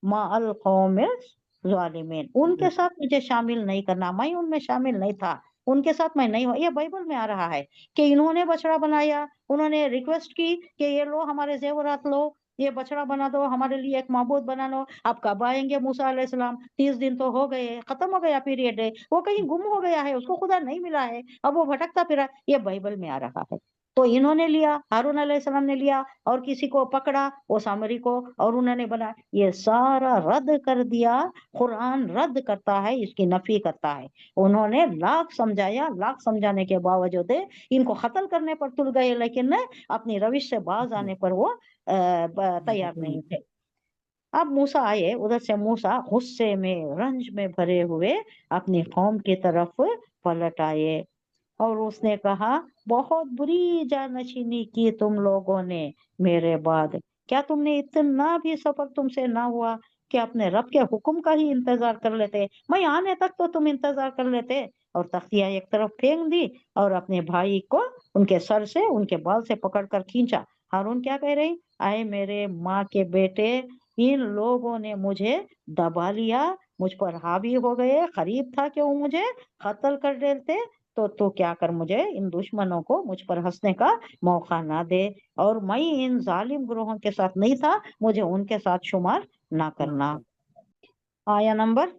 माअल कौमिल ज़ालिमीन, उनके साथ मुझे शामिल नहीं करना, मैं उनमें शामिल नहीं था, उनके साथ मैं नहीं हूँ। ये बाइबल में आ रहा है कि इन्होंने बछड़ा बनाया, उन्होंने रिक्वेस्ट की कि ये लो हमारे जेवरात लो, ये बछड़ा बना दो, हमारे लिए एक माबूद बना लो। अब कब आएंगे मूसा अलैहिस्सलाम? 30 दिन तो हो गए, खत्म हो गया पीरियड है, वो कहीं गुम हो गया है, उसको खुदा नहीं मिला है, अब वो भटकता फिरा। ये बाइबल में आ रहा है। तो इन्होंने लिया, हारून अलैहिस्सलाम ने लिया, और किसी को पकड़ा, वो सामरी को, और उन्होंने बनाया। ये सारा रद्द कर दिया, कुरान रद्द करता है, इसकी नफी करता है। उन्होंने लाख समझाया, लाख समझाने के बावजूद इनको कत्ल करने पर तुल गए, लेकिन अपनी रविश से बाज आने पर वो तैयार नहीं थे। अब मूसा आए, उधर से मूसा गुस्से में, रंज में भरे हुए अपनी कौम की तरफ पलट आए, और उसने कहा, बहुत बुरी जानशीनी की तुम लोगों ने मेरे बाद। क्या तुमने इतना भी सब्र तुमसे ना हुआ कि अपने रब के हुक्म का ही इंतजार कर लेते? मैं आने तक तो तुम इंतजार कर लेते। और तख्तियां एक तरफ फेंक दी, और अपने भाई को उनके सर से, उनके बाल से पकड़कर खींचा। हारून क्या कह रही? आए मेरे माँ के बेटे, इन लोगों ने मुझे दबा लिया, मुझ पर हावी हो गए, करीब था कि वो मुझे कत्ल कर देते। तो क्या कर, मुझे इन दुश्मनों को मुझ पर हंसने का मौका ना दे, और मैं इन जालिम ग्रोहों के साथ नहीं था, मुझे उनके साथ शुमार ना करना। आया नंबर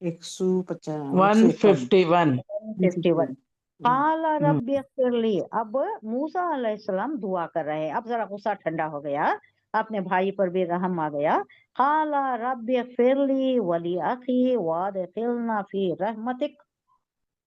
151 51। काला रब्बी इग़फिरली। अब मूसा अलैहिस्सलाम दुआ कर रहे हैं, अब जरा गुस्सा ठंडा हो गया, अपने भाई पर भी रहम आ गया। काला रब्बी इग़फिरली वली अखी वअदखिलना फी रहमतिक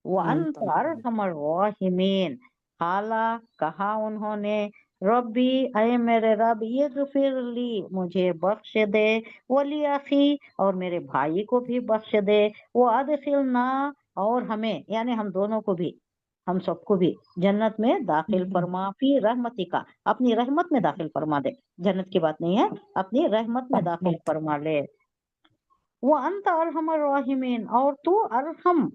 वअन्त अरहमर राहिमीन। काला, कहा उन्होंने, रब्बी, अय मेरे रब, इग़फिरली, मुझे बख्श दे, वली अखी, और मेरे भाई को भी बख्श दे, वो अदखिलना, और हमें यानी हम दोनों को भी, हम सबको भी जन्नत में दाखिल फरमा, फी रहमती का, अपनी रहमत में दाखिल फरमा दे। जन्नत की बात नहीं है, अपनी रहमत में दाखिल फरमा ले। वो अंत अरहमर राहिमीन, और तू अरहम,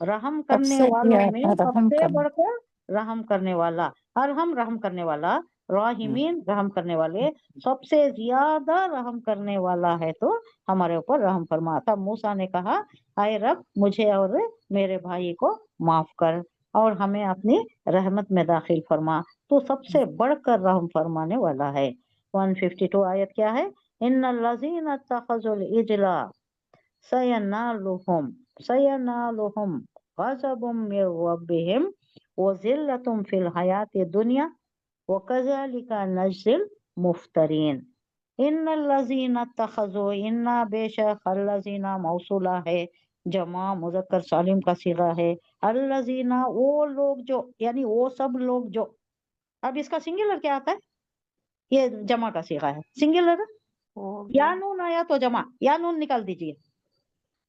रहम करने सबसे वालों प्यारा में रहम सबसे करना। बढ़कर रहम करने वाला। अरहम, रहम करने वाला, राहिमीन, रहम करने वाले, सबसे ज्यादा रहम करने वाला है, तो हमारे ऊपर रहम फरमा। तब मूसा ने कहा, आए रब, मुझे और मेरे भाई को माफ कर, और हमें अपनी रहमत में दाखिल फरमा, तो सबसे बढ़कर रहम फरमाने वाला है। 152 आयत क्या है? इन्नल्लज़ीना इत्तखज़ुल इजला सयनालुहुम सयनालुहुम गज़बुम मिर रब्बिहिम व ज़िल्लतुम फिल हयाति दुनिया व कज़ालिका नज्ज़िल मुफ्तरीन। इन्नल्लज़ीना इत्तखज़ु, इन्ना बेशक, अल्लज़ीना मौसूला है, जमा मुज़क्कर सालिम का सीगा है। अल्लज़ीना, वो लोग जो, यानी वो सब लोग जो। अब इसका सिंगुलर क्या आता है? ये जमा का सीगा है, सिंगुलर। या नून आया तो जमा, या नून निकाल दीजिए।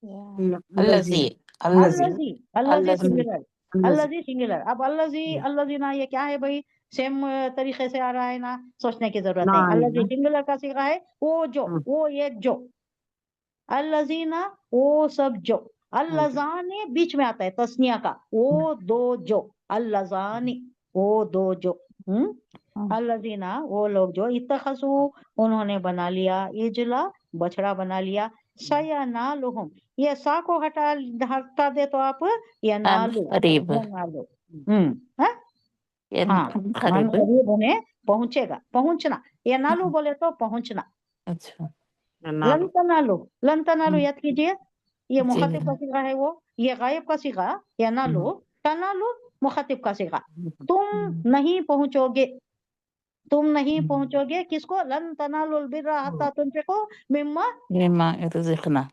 अल्लज़ी, अल्लज़ी, अल्लज़ी अल्लज़ी, सिंगुलर, अल्लज़ी सिंगुलर। अब अल्लज़ी, अल्लज़ीना, ये क्या है भाई? सेम तरीके से आ रहा है ना, सोचने की जरूरत नहीं। अल्लज़ी सिंगुलर का सीगा है, वो जो, वो एक जो। अल्लज़ीना, वो सब जो। अल्लज़ानी बीच में आता है तस्निया का, वो दो जो। अल्लज़ानी, वो दो जो। अल्लज़ीना, वो लोग जो, इत्तखज़ू, उन्होंने बना लिया, इजला, बछड़ा बना लिया, सयनालुहुम, ये सा को हटा दे तो आप ये नालू करीब ये नालू हाँ हाँ अन मन करीब करीब उन्हें पहुंचेगा पहुंचना ये नालू बोले तो पहुंचना अच्छा नालू लन तनालू याद कीजिए ये जी मुखातिब का सीगा है वो ये गायब का सीगा ये नालू तनालू मुखातिब का सीगा तुम नहीं पहुंचोगे तुम नहीं पहुंचोगे किसको लन तनालुल बिर्रा हत्ता तुनफिकू मिम्मा मिम्मा रज़क़ना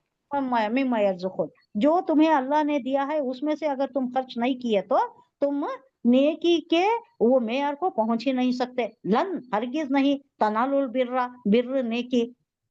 मिम्मा यरज़ुकुन जो तुम्हें अल्लाह ने दिया है उसमें से अगर तुम खर्च नहीं किए तो तुम नेकी के वो मेयार को पहुंच ही नहीं सकते लन हरगिज नहीं तनालुल बिर्रा बिर्र नेकी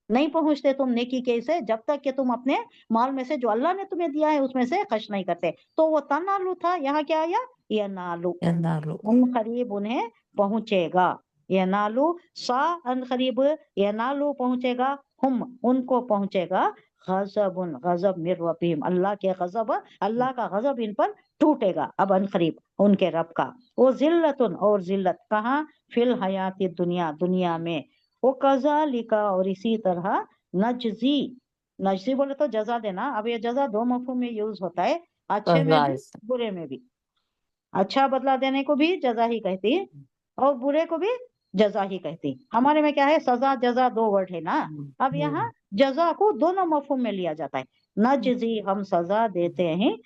नहीं पहुंचते तुम नेकी के से जब तक कि तुम अपने माल में से जो अल्लाह ने तुम्हें दिया है उसमें से खर्च नहीं करते तो वो तनालु था यहाँ क्या आया ये नालू यनालु उन करीब उन्हें पहुंचेगा ये नालू सा अन करीब ये नालू पहुंचेगा हम उनको पहुंचेगा गजबुन गजब मिर रब्बिहिम अल्लाह के गजब अल्लाह का गजब इन पर टूटेगा अब अन करीब उनके रब का वो जिल्लतुन और जिल्लत कहाँ फिल हयाती दुनिया दुनिया में वो कज़ालिका और इसी तरह नजजी नजजी बोले तो जजा देना अब ये जजा दो मफहूम में यूज होता है अच्छे में भी कज़ाइस बुरे में भी अच्छा बदला देने को भी जजा ही कहती है और बुरे को भी जजा ही कहती हमारे में क्या है सजा जजा दो वर्ड है ना अब यहाँ जजा को दोनों मफहूम में लिया जाता है नजजी हम सजा देते हैं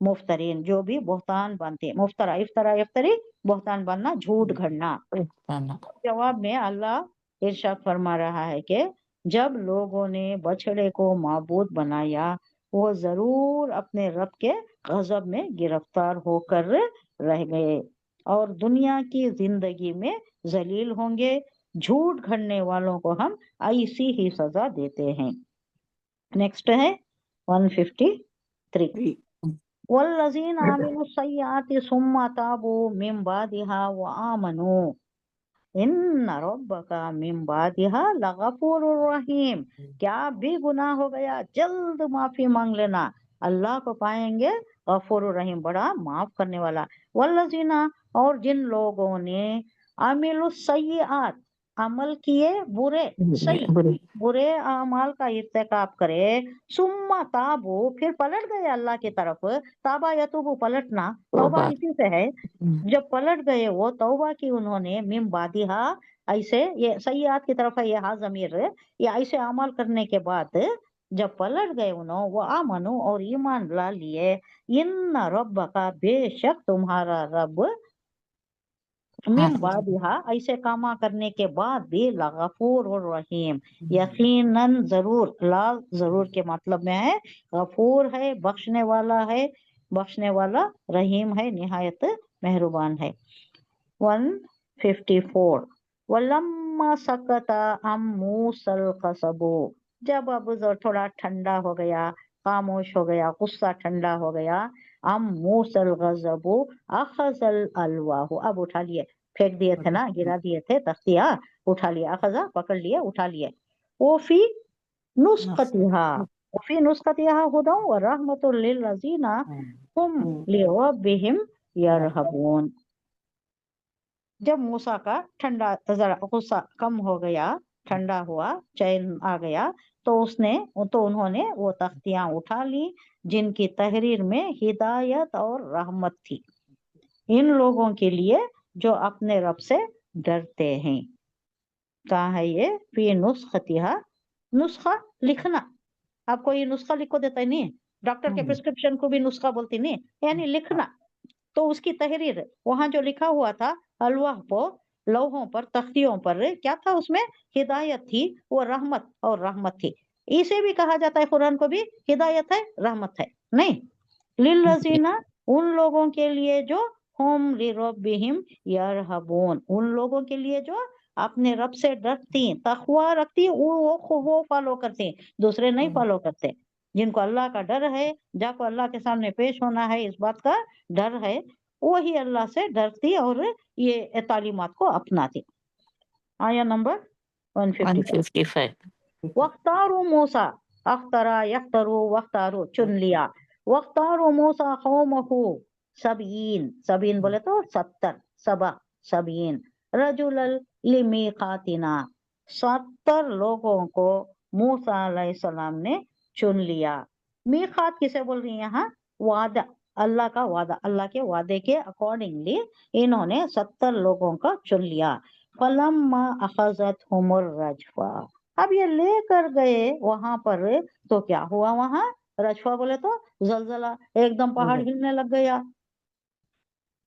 मुफ्तरीन जो भी बहतान बनते हैं मुफ्तरा इफ्तरा इफ्तरी बहतान बनना झूठ घड़ना जवाब में अल्लाह इरशाद फरमा रहा है कि जब लोगों ने बछड़े को माबूद बनाया वो जरूर अपने रब के गजब में गिरफ्तार होकर रह गए और दुनिया की जिंदगी में जलील होंगे झूठ घड़ने वालों को हम ऐसी ही सजा देते हैं नेक्स्ट है 153 वल्लज़ीना आमिलु सय्याति सुम्मा ताबू मिन बादिहा व आमनू इन्ना रब्बका मिन बादिहा लगफूरुर रहीम क्या भी गुनाह हो गया जल्द माफी मांग लेना अल्लाह को पाएंगे गफूरुर रहीम बड़ा माफ करने वाला वल्लज़ीना और जिन लोगों ने आमिलु सय्यात अमल किए बुरे सही बुरे अमाल का इर्तिकाब करे सुम्मा ताबू फिर पलट गए अल्लाह की तरफ ताबा यतूबू पलटना तौबा इसी से है जब पलट गए वो तौबा की उन्होंने मिम बादिहा ऐसे ये सय्यात की तरफ है ये हा जमीर ये ऐसे अमल करने के बाद जब पलट गए उन्होंने वो आमनु और ईमान ला लिए इन रब का बेशक तुम्हारा रब मिन बादिहा ऐसे कामा करने के बाद भी लगफूर और रहीम यकीनन जरूर ला जरूर के मतलब में है गफूर है बख्शने वाला रहीम है निहायत मेहरबान है 154 वलम्मा सकता अम मूसल कसबो जब अब थोड़ा ठंडा हो गया खामोश हो गया गुस्सा ठंडा हो गया अम मूसल गजबो अखजल अलवाहु अब उठा लिए फेंक दिए थे ना गिरा दिए थे तख्तिया उठा लिया अखजा पकड़ लिए उठा लिए ओफी नुस्खतिहा ओफी नुस्खतिहा हुदा व रहमतुल लिल लजीना हुम लिरब्बिहिम यरहबून जब मूसा का ठंडा जरा गुस्सा कम हो गया ठंडा हुआ चैन आ गया तो उन्होंने वो तख्तियां उठा ली जिनकी तहरीर में हिदायत और रहमत थी इन लोगों के लिए जो अपने रब से डरते हैं कहा है ये फी नुस्खतिहा नुस्खा लिखना आपको ये नुस्खा लिख को देता है नहीं डॉक्टर के प्रिस्क्रिप्शन को भी नुस्खा बोलती नहीं यानी लिखना तो उसकी तहरीर वहां जो लिखा हुआ था अलवाह को लौहों पर तख्तियों पर क्या था उसमें हिदायत थी वो रहमत और रहमत थी इसे भी कहा जाता है कुरान को भी हिदायत है रहमत है नहीं लिल्लज़ीना उन लोगों के लिए जो हुम लिरब्बिहिम यरहबून उन लोगों के लिए जो अपने रब से डरती तकवा रखती वो फॉलो करते दूसरे नहीं फॉलो करते जिनको अल्लाह का डर है जाको अल्लाह के सामने पेश होना है इस बात का डर है वही अल्लाह से डरती और ये तालीमात को अपनाती आया नंबर 155 वख्तारू मूसा अख्तरा यख्तरू वख्तारू चुन लिया वख्तारू मूसा कौमहू सबीन बोले तो 70 रजुलल लिमीकातिना 70 लोगों को मूसा अलैहिस्सलाम ने चुन लिया मीकात किसे बोल रही है यहाँ? वादा, अल्लाह का वादा, अल्लाह के वादे के अकॉर्डिंगली इन्होंने 70 लोगों का चुन लिया। फलम्मा अखज़तहुमुर रजफा, अब ये लेकर गए वहां पर, तो क्या हुआ वहां? रजफा बोले तो जलजला, एकदम पहाड़ हिलने लग गया,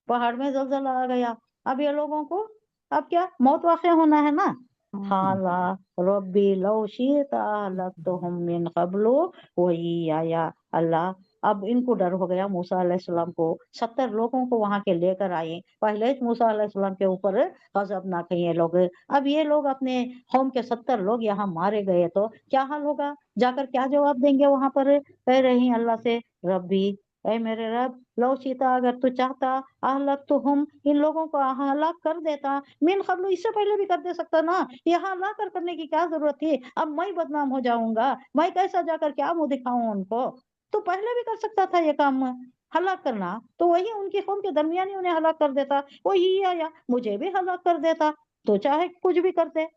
पहाड़ में जलजला आ गया। अब ये लोगों को अब क्या मौत वाक़या होना है ना। हाला रब्बी लौ शीता अहलक्तहुम मिन क़ब्लु वही आया। अल्लाह, अब इनको डर हो गया मूसा अलैहिस्सलाम को, 70 लोगों को वहां के लेकर आए, पहले ही मूसा अलैहिस्सलाम के ऊपर गजब ना कहीं ये लोग, अब ये लोग अपने कौम के 70 लोग यहाँ मारे गए तो क्या हाल होगा, जाकर क्या जवाब देंगे वहां पर? कह रही हैं अल्लाह से, रब्बी, ऐ मेरे रब, लो सीता, अगर तू चाहता, अहलक तो हम, इन लोगों को हलाक कर देता, मिन कबल, इससे पहले भी कर दे सकता ना, यहाँ ला कर करने की क्या जरूरत थी? अब मैं बदनाम हो जाऊंगा, मैं कैसा जाकर क्या मुंह दिखाऊं उनको? तो पहले भी कर सकता था ये काम, हलाक करना, तो वही उनकी कौम के दरमियान ही उन्हें हलाक कर देता, वही आया मुझे भी हलाक कर देता, तो चाहे कुछ भी करते।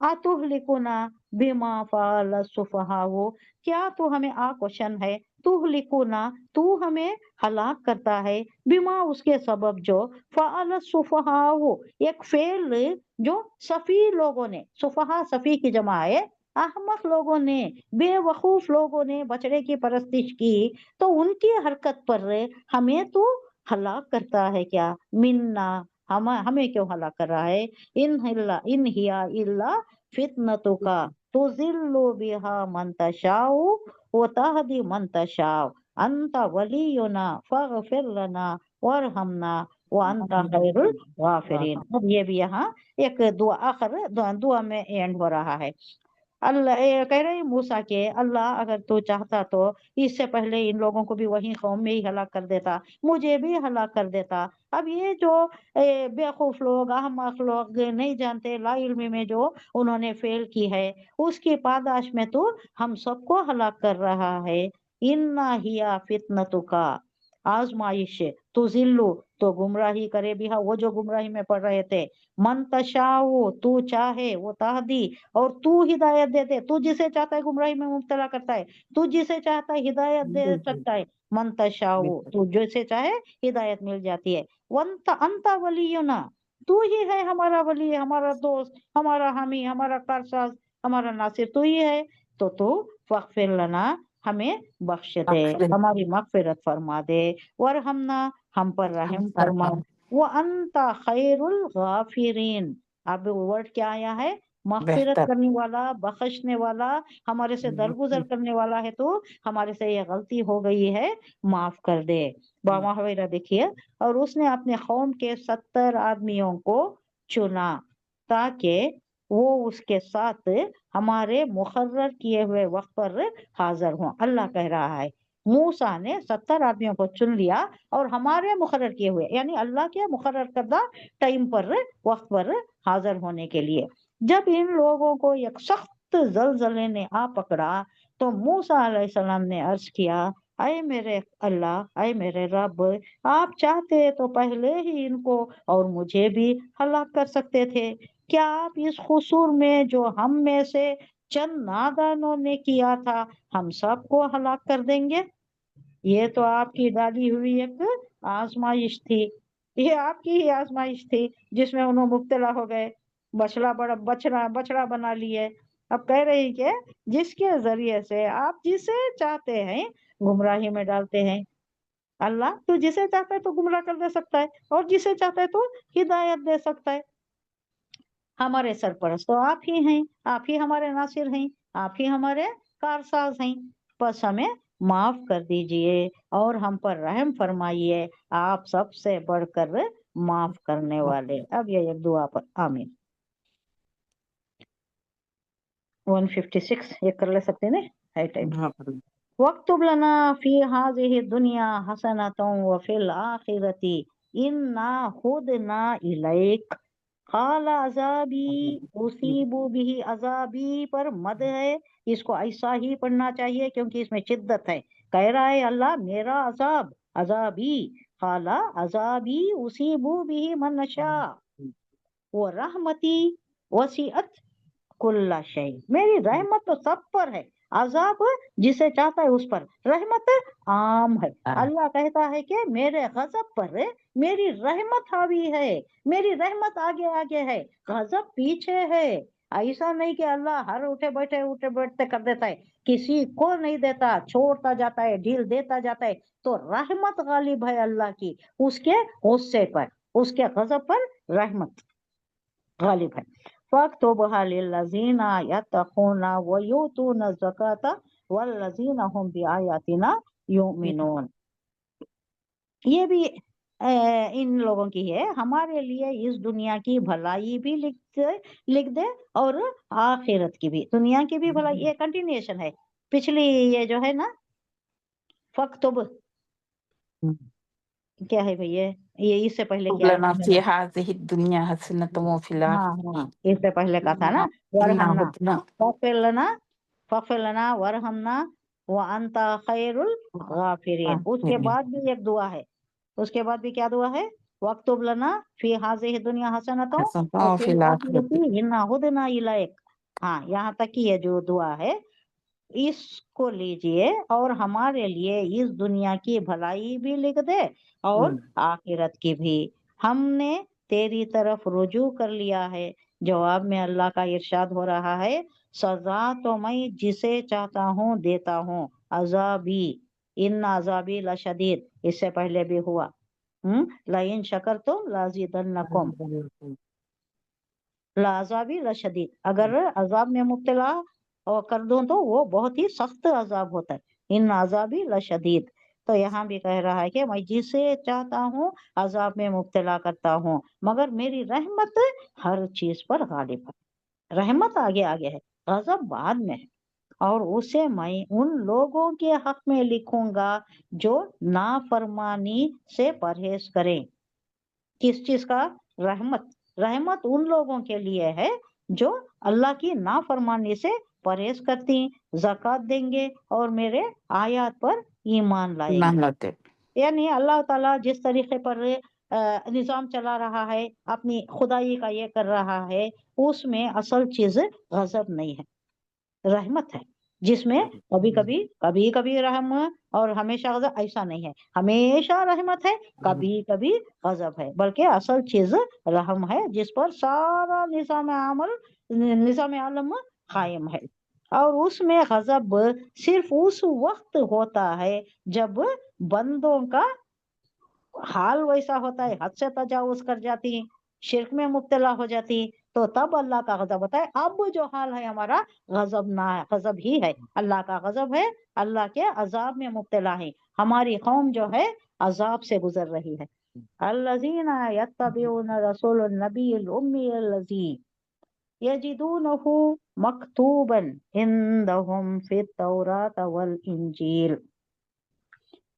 अतुहलिकुना बिमा फ़अल सुफ़हाउ, क्या तू हमें, क्वेश्चन है, तुहलिकुना, तू हमें हलाक करता है, बिमा, उसके सबब जो, फ़अल सुफ़हाउ, एक फेल जो सफी लोगों ने, सुफ़हा सफी की जमा है, अहमक लोगों ने, बेवकूफ लोगों ने बछड़े की परस्तिश की, तो उनकी हरकत पर हमें तू हलाक करता है क्या? मिन्ना, हमें क्यों हलाक कर रहा है? इन हिया इल्ला फितनतुका तुज़िल्लु बिहा मन तशाउ व तहदी मन तशाउ अंत वलियुना फगफिर लना वरहमना व अंत खैरुल गाफिरीन। अब ये भी यहाँ एक दुआ, आखिर दुआ में एंड हो रहा है। अल्लाह कह रहे हैं मूसा के, अल्लाह अगर तू चाहता तो इससे पहले इन लोगों को भी वही कौम में ही हलाक कर देता, मुझे भी हलाक कर देता। अब ये जो बेवकूफ लोग, अहमक लोग, नहीं जानते, ला इल्मी में जो उन्होंने फेल की है, उसकी पादाश में तो हम सबको हलाक कर रहा है। इन्ना हिया फितनतुका, आजमाइश, तू जिल्लू, तो गुमराही करे भी, हाँ वो जो गुमराही में पड़ रहे थे, मन तशाओ, तू चाहे, वो ताहदी, और तू हिदायत दे दे, तू जिसे चाहता है गुमराही में मुब्तला करता है, तू जिसे चाहता है हिदायत दे सकता है। मन तशाओ, तू जैसे चाहे हिदायत मिल जाती है। वंत अंता वलीयुना, तू ही है हमारा वली, हमारा दोस्त, हमारा हामी, हमारा कारसाज, हमारा नासिर तू ही है, तो तू फगफिर लना, हमें बख्श दे, हमारी मगफिरत फरमा दे, वरहमना, हम पर रहम फरमा, वो अंता खैरुल गाफिरीन। अब वर्ड क्या आया है? मगफिरत बेहतर। करने वाला, बख्शने वाला, हमारे से दरगुजर करने वाला है, तो हमारे से ये गलती हो गई है, माफ कर दे। बामाहवेरा देखिए, और उसने अपने कौम के 70 आदमियों को चुना ताकि वो उसके साथ हमारे मुकर्रर किए हुए वक्त पर हाजिर हों। अल्लाह कह रहा है मूसा ने 70 आदमियों को चुन लिया और हमारे मुकर्रर किए हुए, यानी अल्लाह के मुकर्रर करदा टाइम पर, वक्त पर हाजिर होने के लिए। जब इन लोगों को एक सख्त जलजले ने आ पकड़ा तो मूसा अलैहिस्सलाम ने अर्ज किया, अय मेरे अल्लाह, अय मेरे रब, आप चाहते तो पहले ही इनको और मुझे भी हलाक कर सकते थे। क्या आप इस कसूर में जो हम में से चंद नादानों ने किया था, हम सबको हलाक कर देंगे? ये तो आपकी डाली हुई एक आजमाइश थी, ये आपकी ही आजमाइश थी जिसमें उन्होंने मुब्तला हो गए, बछड़ा बना लिए। अब कह रही कि जिसके जरिए से आप जिसे चाहते हैं गुमराही में डालते हैं। अल्लाह तो जिसे चाहता है तो गुमराह कर दे सकता है और जिसे चाहता है तो हिदायत दे सकता है। हमारे सरपरस्त तो आप ही हैं, आप ही हमारे नासिर हैं, आप ही हमारे कारसाज हैं, बस हमें माफ कर दीजिए और हम पर रहम फरमाइए, आप सबसे बढ़कर माफ करने वाले। अब ये एक दुआ पर आमीन। 156 ये कर ले सकते हैं है टाइम। हाँ पढ़ो। वक्तुब लना फी हाज़िहि दुनिया हसनतन व फिल आखिरती इन्ना हुदना इलैक काला अजाबी उसीबु बिही, अजाबी पर मद है, इसको ऐसा ही पढ़ना चाहिए क्योंकि इसमें शिद्दत है। कह रहा है अल्लाह मेरा अजाब, अजाबी, काला अजाबी उसीबु बिही मन नशा वो रहमती वसीअत कुल्ला शै, मेरी रहमत तो सब पर है, عذاب जिसे चाहता है उस पर, रहमत आम है। अल्लाह कहता है कि मेरे गजब पर मेरी रहमत हावी है, मेरी रहमत आगे आगे है, गजब पीछे है। ऐसा नहीं कि अल्लाह हर उठे बैठते कर देता है, किसी को नहीं देता, छोड़ता जाता है, ढील देता जाता है। तो रहमत गालिब है अल्लाह की उसके गुस्से पर, उसके गजब पर रहमत गालिब है। फक्तुबहा लिल्लज़ीना यत्तक़ूना व युतूना ज़काता वल्लज़ीना हुम बिआयातिना युमिनून। ये भी इन लोगों की है, हमारे लिए इस दुनिया की भलाई भी लिख दे और आखिरत की भी, दुनिया की भी भलाई। ये कंटिन्यूएशन है पिछली, ये जो है ना फक्तुब, क्या है भैया, ये इससे पहले क्या لنا है? في هذه الدنيا حسنة وفي हाँ الآخرة हाँ, इससे पहले का था ना, إنا वरहमना هدنا फग़फिर लना वरहमना व अंता खैरुल गाफिरीन। उसके बाद भी एक दुआ है, उसके बाद भी क्या दुआ है? वक्तुब लना फी हाज़िहि दुनिया हसनतों حسنة व وفي फिल الآخرة आखिरती इन्ना हुदना इलैक। हाँ, यहाँ तक की ये जो दुआ है इसको लीजिए और हमारे लिए इस दुनिया की भलाई भी लिख दे और आखिरत की भी, हमने तेरी तरफ रुजू कर लिया है। जवाब में अल्लाह का इरशाद हो रहा है, सजा तो मैं जिसे चाहता हूँ देता हूँ, अजाबी इन अजाबी लशदीद, इससे पहले भी हुआ। लाइन शकर तुम लाजीदन्नकुम, लाजाबी लशदीद, अगर अजाब में मुब्तला और कर दूं तो वो बहुत ही सख्त अजाब होता है, इन अजाबी लशदीद। तो यहाँ भी कह रहा है कि मैं जिसे चाहता हूँ अजाब में मुब्तला करता हूँ, मगर मेरी रहमत हर चीज पर गालिब है। रहमत आगे आगे है, गजब बाद में है। और उसे मैं उन लोगों के हक में लिखूंगा जो नाफरमानी से परहेज करें। किस चीज का? रहमत। रहमत उन लोगों के लिए है जो अल्लाह की नाफरमानी से परहेज करती, ज़कात देंगे और मेरे आयत पर ईमान लाएंगे। إيمان लाते यानी अल्लाह ताला जिस तरीके पर निजाम चला रहा है, अपनी खुदाई का ये कर रहा है, उसमें असल चीज गजब नहीं है, रहमत है, जिसमें कभी कभी रहम और हमेशा गजब, ऐसा नहीं है। हमेशा रहमत है, कभी कभी गजब है, बल्कि असल चीज रहम है जिस पर सारा निजाम आलम कायम है। और उसमें गजब सिर्फ उस वक्त होता है जब बंदों का हाल वैसा होता है, हद से तजावुज कर जाती, शिर्क में मुब्तला हो जाती, तो तब अल्लाह का गजब होता है। अब जो हाल है हमारा गजब ना है, गजब ही है, अल्लाह का गजब है, अल्लाह के अजाब में मुब्तला है। हमारी कौम जो है अजाब से गुजर रही है। अल्लज़ीना यत्तबिऊना रसूलन नबिय्यिल उम्मिय्यिल लज़ी यजिदूनहु मक्तूबन इंदहुम फित तौरात वल इंजील।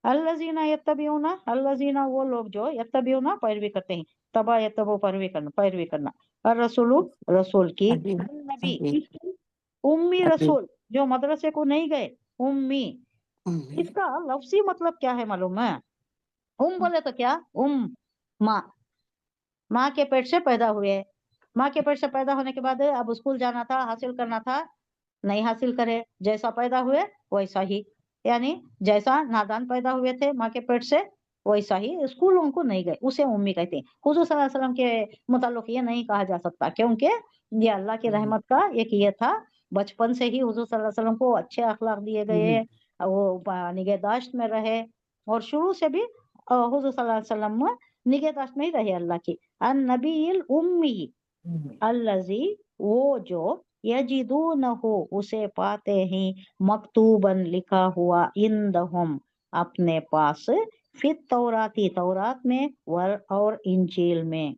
अल्लज़ीना यत्तबिऊना, अल्लज़ीना वो लोग जो यत्तबिऊना पैरवी करते हैं, तबा यत्तबो पैरवी करना, और रसूलु रसूल की, अभी नबी अभी किसकी? उम्मी अभी रसूल जो मदरसे को नहीं गए, उम्मी। इसका लफ्जी मतलब क्या है मालूम है? बोले तो क्या? माँ, माँ के पेट से पैदा हुए, माँ के पेट से पैदा होने के बाद अब स्कूल जाना था, हासिल करना था, नहीं हासिल करे, जैसा पैदा हुए वैसा ही, यानी जैसा नादान पैदा हुए थे माँ के पेट से वैसा ही स्कूलों को नहीं गए, उसे उम्मी कहते हैं। हुजूर सल्लल्लाहु अलैहि वसल्लम के मुताल्लिक ये नहीं कहा जा सकता, क्योंकि ये अल्लाह की रहमत का एक ये था, बचपन से ही हुजूर सल्लल्लाहु अलैहि वसल्लम को अच्छे अखलाक दिए गए, वो निगहदाश्त में रहे, और शुरू से भी हुजूर सल्लल्लाहु अलैहि वसल्लम निगहदाश्त में ही रहे अल्लाह की। अन नबील उम्मी अल्लजी, वो जो यजिदूनहु उसे पाते हैं, मकतूबन लिखा हुआ, इंदहुम अपने पास, फित तौराती तौरात में, वर और इंजील में,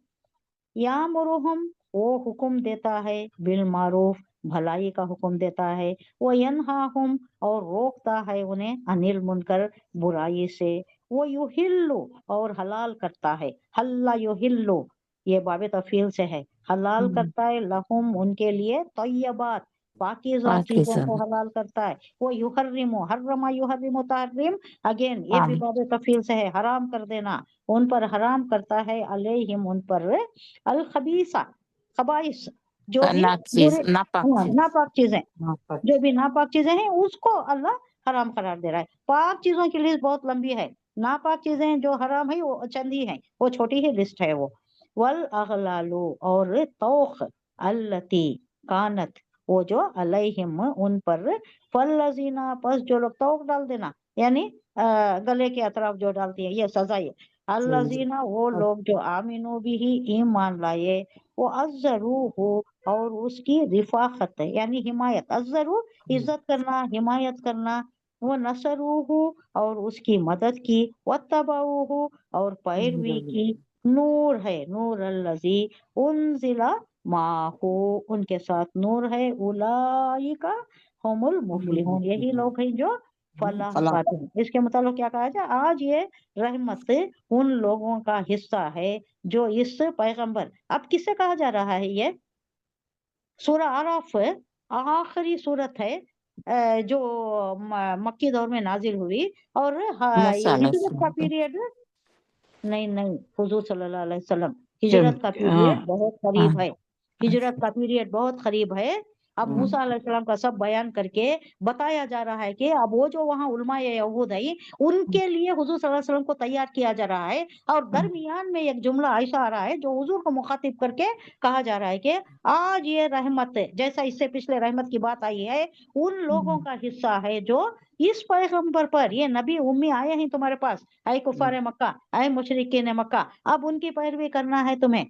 यामुरुहुम वो हुक्म देता है, बिल मारूफ भलाई का हुक्म देता है, वो यनहाहुम और रोकता है उन्हें, अनिल मुनकर बुराई से, वो युहिल्लु और हलाल करता है, हल्ला युहिल्लु ये बाबे तफील से है, हलाल करता है, लहुम उनके लिए, तय्यबात पाकीज़ा चीजों पाकिज़ा को हलाल करता है, वो युहर्रिमु हर्रमा युहर्रिमु तहरीम, अगेन ये भी बाबे तफील से है, हराम कर देना, उन पर हराम करता है, अलैहिम उन पर, अल खबीसा खबाइस जो भी चीज बुरे नापाक हाँ, चीज नापाक चीजें, नापाक जो भी नापाक चीजें हैं उसको अल्लाह हराम करार दे रहा है। पाक चीजों की लिस्ट बहुत लंबी है, नापाक चीजें जो हराम है वो चंद ही है, वो छोटी ही लिस्ट है वो। वल अगलालु और तौख अल्लती कानत वो जो अलैहिम उन पर, फल्लजीना पस जो लोग तौक डाल देना यानी गले के अतराफ जो डालती है ये सजा है। अल्लजीना वो लोग जो आमिनु बिही ईमान लाए, वो अज़्ज़रू हो और उसकी रिफाकत है यानी हिमायत, अज़्ज़रू इज्जत करना, हिमायत करना, वो नसरूहु और उसकी मदद की, वत्तबाऊहु और पैरवी की, नूर है नूर अल्लज़ी उनजिला माहू उनके साथ नूर है, उलाइका हुमुल मुफलिहून यही लोग हैं जो फलाह पाते हैं। इसके मतलब क्या कहा जाए, आज ये रहमत उन लोगों का हिस्सा है जो इस पैगंबर, अब किससे कहा जा रहा है ये, सूरह आराफ आखिरी सूरत है जो मक्की दौर में नाजिल हुई, और ये हिजरत का पीरियड, नहीं नहीं हुजूर सल्लल्लाहु अलैहि वसल्लम, हिजरत का पीरियड बहुत करीब है, हिजरत का पीरियड बहुत करीब है। अब मूसा अलैहिस्सलाम का सब बयान करके बताया जा रहा है कि अब वो जो वहाँ उलमाए यहूद है उनके लिए हुजूर सल्लल्लाहु अलैहि वसल्लम को तैयार किया जा रहा है, और दरमियान में एक जुमला ऐसा आ रहा है जो हुजूर को मुखातिब करके कहा जा रहा है कि आज ये रहमत, जैसा इससे पिछले रहमत की बात आई है, उन लोगों का हिस्सा है जो इस पैगंबर पर, ये नबी उम्मी आए हैं तुम्हारे पास, आए कुफारे मक्का, आए मुशरिकीन मक्का, अब उनकी पैरवी करना है तुम्हें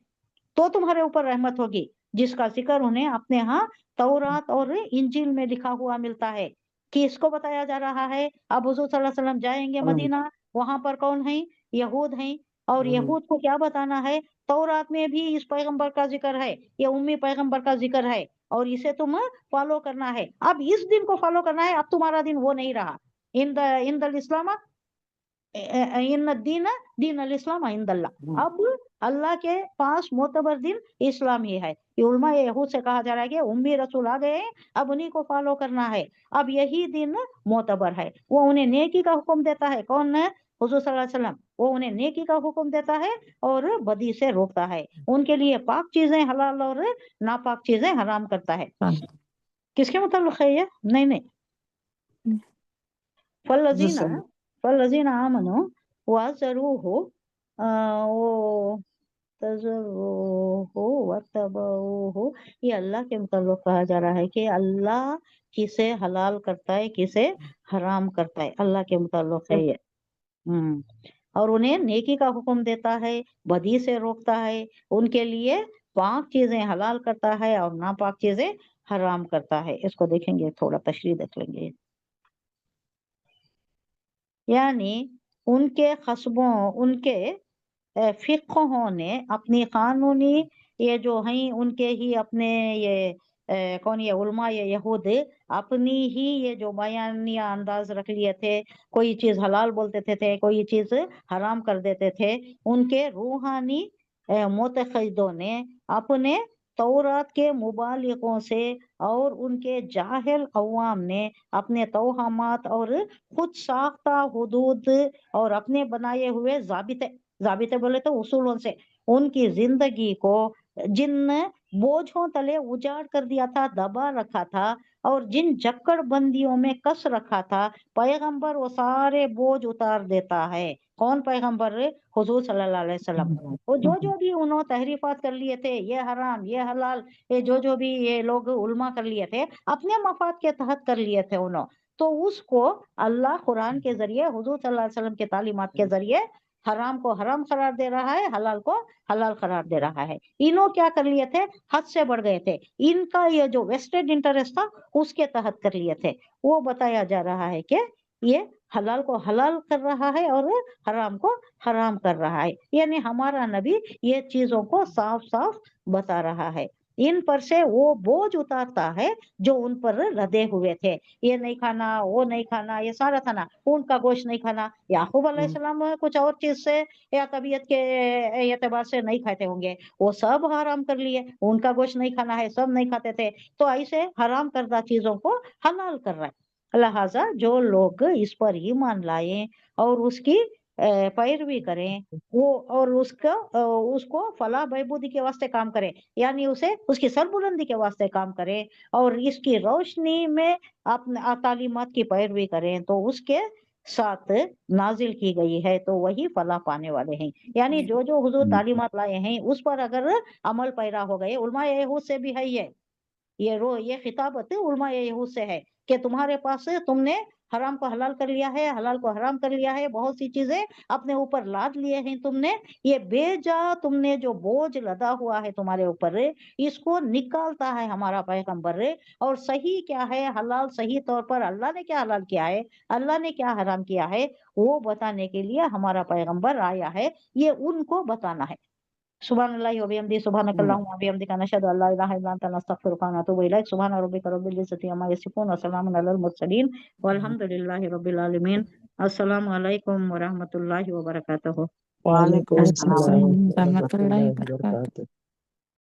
तो तुम्हारे ऊपर रहमत होगी, जिसका जिक्र उन्हें अपने यहाँ तौरात और इंजील में लिखा हुआ मिलता है। कि इसको बताया जा रहा है अब हुजूर सल्लल्लाहु अलैहि वसल्लम जाएंगे मदीना, वहां पर कौन है, यहूद हैं, और यहूद को क्या बताना है, तौरात में भी इस पैगंबर का जिक्र है, ये उम्मी पैगंबर का जिक्र है, और इसे तुम फॉलो करना है। अब इस दिन को फॉलो करना है, अब तुम्हारा दिन वो नहीं रहा। इन द इस्लाम इन दीन दीन अल इस्लाम इंदल्लाह, अब अल्लाह के पास मोतबर दिन इस्लाम ही है। ये उलमा यहूद से कहा जा रहा है कि उम्मी रसूल आ गए हैं, अब उन्हीं को फॉलो करना है, अब यही दिन मोतबर है। वो उन्हें नेकी का हुक्म देता है, कौन है, हुजूर सल्लल्लाहु अलैहि वसल्लम, वो उन्हें नेकी का हुक्म देता है और बदी से रोकता है, उनके लिए पाक चीजें हलाल और नापाक चीजें हराम करता है। किसके मुताल्लिक है ये, नहीं नहीं, फल्लजीना फल्लजीना आमनु वज़रूहु वो तज़रूहु वत्तबऊहु, ये अल्लाह के मुताल्लिक कहा जा रहा है कि अल्लाह किसे हलाल करता है किसे हराम करता है, अल्लाह के मुताल्लिक है ये। और उन्हें नेकी का हुक्म देता है, बदी से रोकता है, उनके लिए पाक चीजें हलाल करता है और नापाक चीजें हराम करता है। इसको देखेंगे, थोड़ा तशरीह देख लेंगे। यानी उनके खस्बों, उनके फिक़हों ने अपनी कानूनी, ये जो हैं उनके ही अपने ये कौन, ये उलमा ये यहूद अपनी ही ये जो बयानिया अंदाज रख लिए थे, कोई चीज हलाल बोलते थे, कोई चीज हराम कर देते थे। उनके रूहानी मुतक़िदों ने अपने तौरात के मुबालिगों से और उनके जाहिल अवाम ने अपने तौहमात और खुद साख्ता हुदूद और अपने बनाए हुए जाबिते बोले तो उसूलों से उनकी जिंदगी को जिन बोझों तले उजाड़ कर दिया था, दबा रखा था, और जिन जक्कड़ बंदियों में कस रखा था, पैगंबर वो सारे बोझ उतार देता है। कौन पैगंबर, हुजूर सल्लल्लाहु अलैहि वसल्लम। वो जो भी उन्होंने तहरीफात कर लिए थे, ये हराम ये हलाल, ये जो भी ये लोग उल्मा कर लिए थे, अपने मफाद के तहत कर लिए थे उन्होंने, तो उसको अल्लाह कुरान के जरिए हुजूर सल्लल्लाहु अलैहि वसल्लम के तालीमात के जरिए हराम को हराम करार दे रहा है, हलाल को हलाल करार दे रहा है। इन्हों क्या कर लिए थे, हद से बढ़ गए थे, इनका ये जो वेस्टेड इंटरेस्ट था उसके तहत कर लिए थे। वो बताया जा रहा है कि ये हलाल को हलाल कर रहा है और हराम को हराम कर रहा है, यानी हमारा नबी ये चीजों को साफ साफ बता रहा है। इन पर से वो बोझ उतारता है जो उन पर लदे हुए थे, ये नहीं खाना वो नहीं खाना, ये सारा खाना, ऊंट का गोश्त नहीं खाना, याकूब अलैहिस्सलाम कुछ और चीज से या तबीयत के एतबार से नहीं खाते होंगे, वो सब हराम कर लिए, उनका गोश्त नहीं खाना है, सब नहीं खाते थे, तो ऐसे हराम करदा चीजों को हलाल कर रहा है। लिहाजा जो लोग इस पर ईमान लाए और उसकी पैरवी करें वो, और उसको फलाह बहबूदी के वास्ते काम करें, यानी उसे उसकी सरबुलंदी के वास्ते काम करें और इसकी रोशनी में अपने तालीमात की पैरवी करें तो उसके साथ नाजिल की गई है, तो वही फलाह पाने वाले हैं। यानी जो जो हुजूर तालीमात लाए हैं उस पर अगर अमल पैरा हो गए, उलमा यहूद से भी है ये खिताबत उलमा यहूद से है कि तुम्हारे पास तुमने हराम को हलाल कर लिया है, हलाल को हराम कर लिया है, बहुत सी चीजें अपने ऊपर लाद लिए हैं तुमने, ये बेजा तुमने जो बोझ लदा हुआ है तुम्हारे ऊपर इसको निकालता है हमारा पैगंबर। और सही क्या है, हलाल सही तौर पर अल्लाह ने क्या हलाल किया है, अल्लाह ने क्या हराम किया है, वो बताने के लिए हमारा पैगंबर आया है, ये उनको बताना है। सुब्हानल्लाहि व बिहम्दिही सुब्हानकल्लाहुम्मा व बिहम्दिका नशहदु अल्ला इलाहा इल्ला अंता नस्तगफिरुका व नतूबु इलैक। सुब्हान रब्बिका रब्बिल इज्जति अम्मा यसिफून व सलामुन अलल मुरसलीन वल्हम्दुलिल्लाहि रब्बिल आलमीन। अस्सलामु अलैकुम व रहमतुल्लाहि व बरकातुहू। वालेकुम अस्सलाम अस्सलाम रहमतुल्लाहि व बरकातुहू।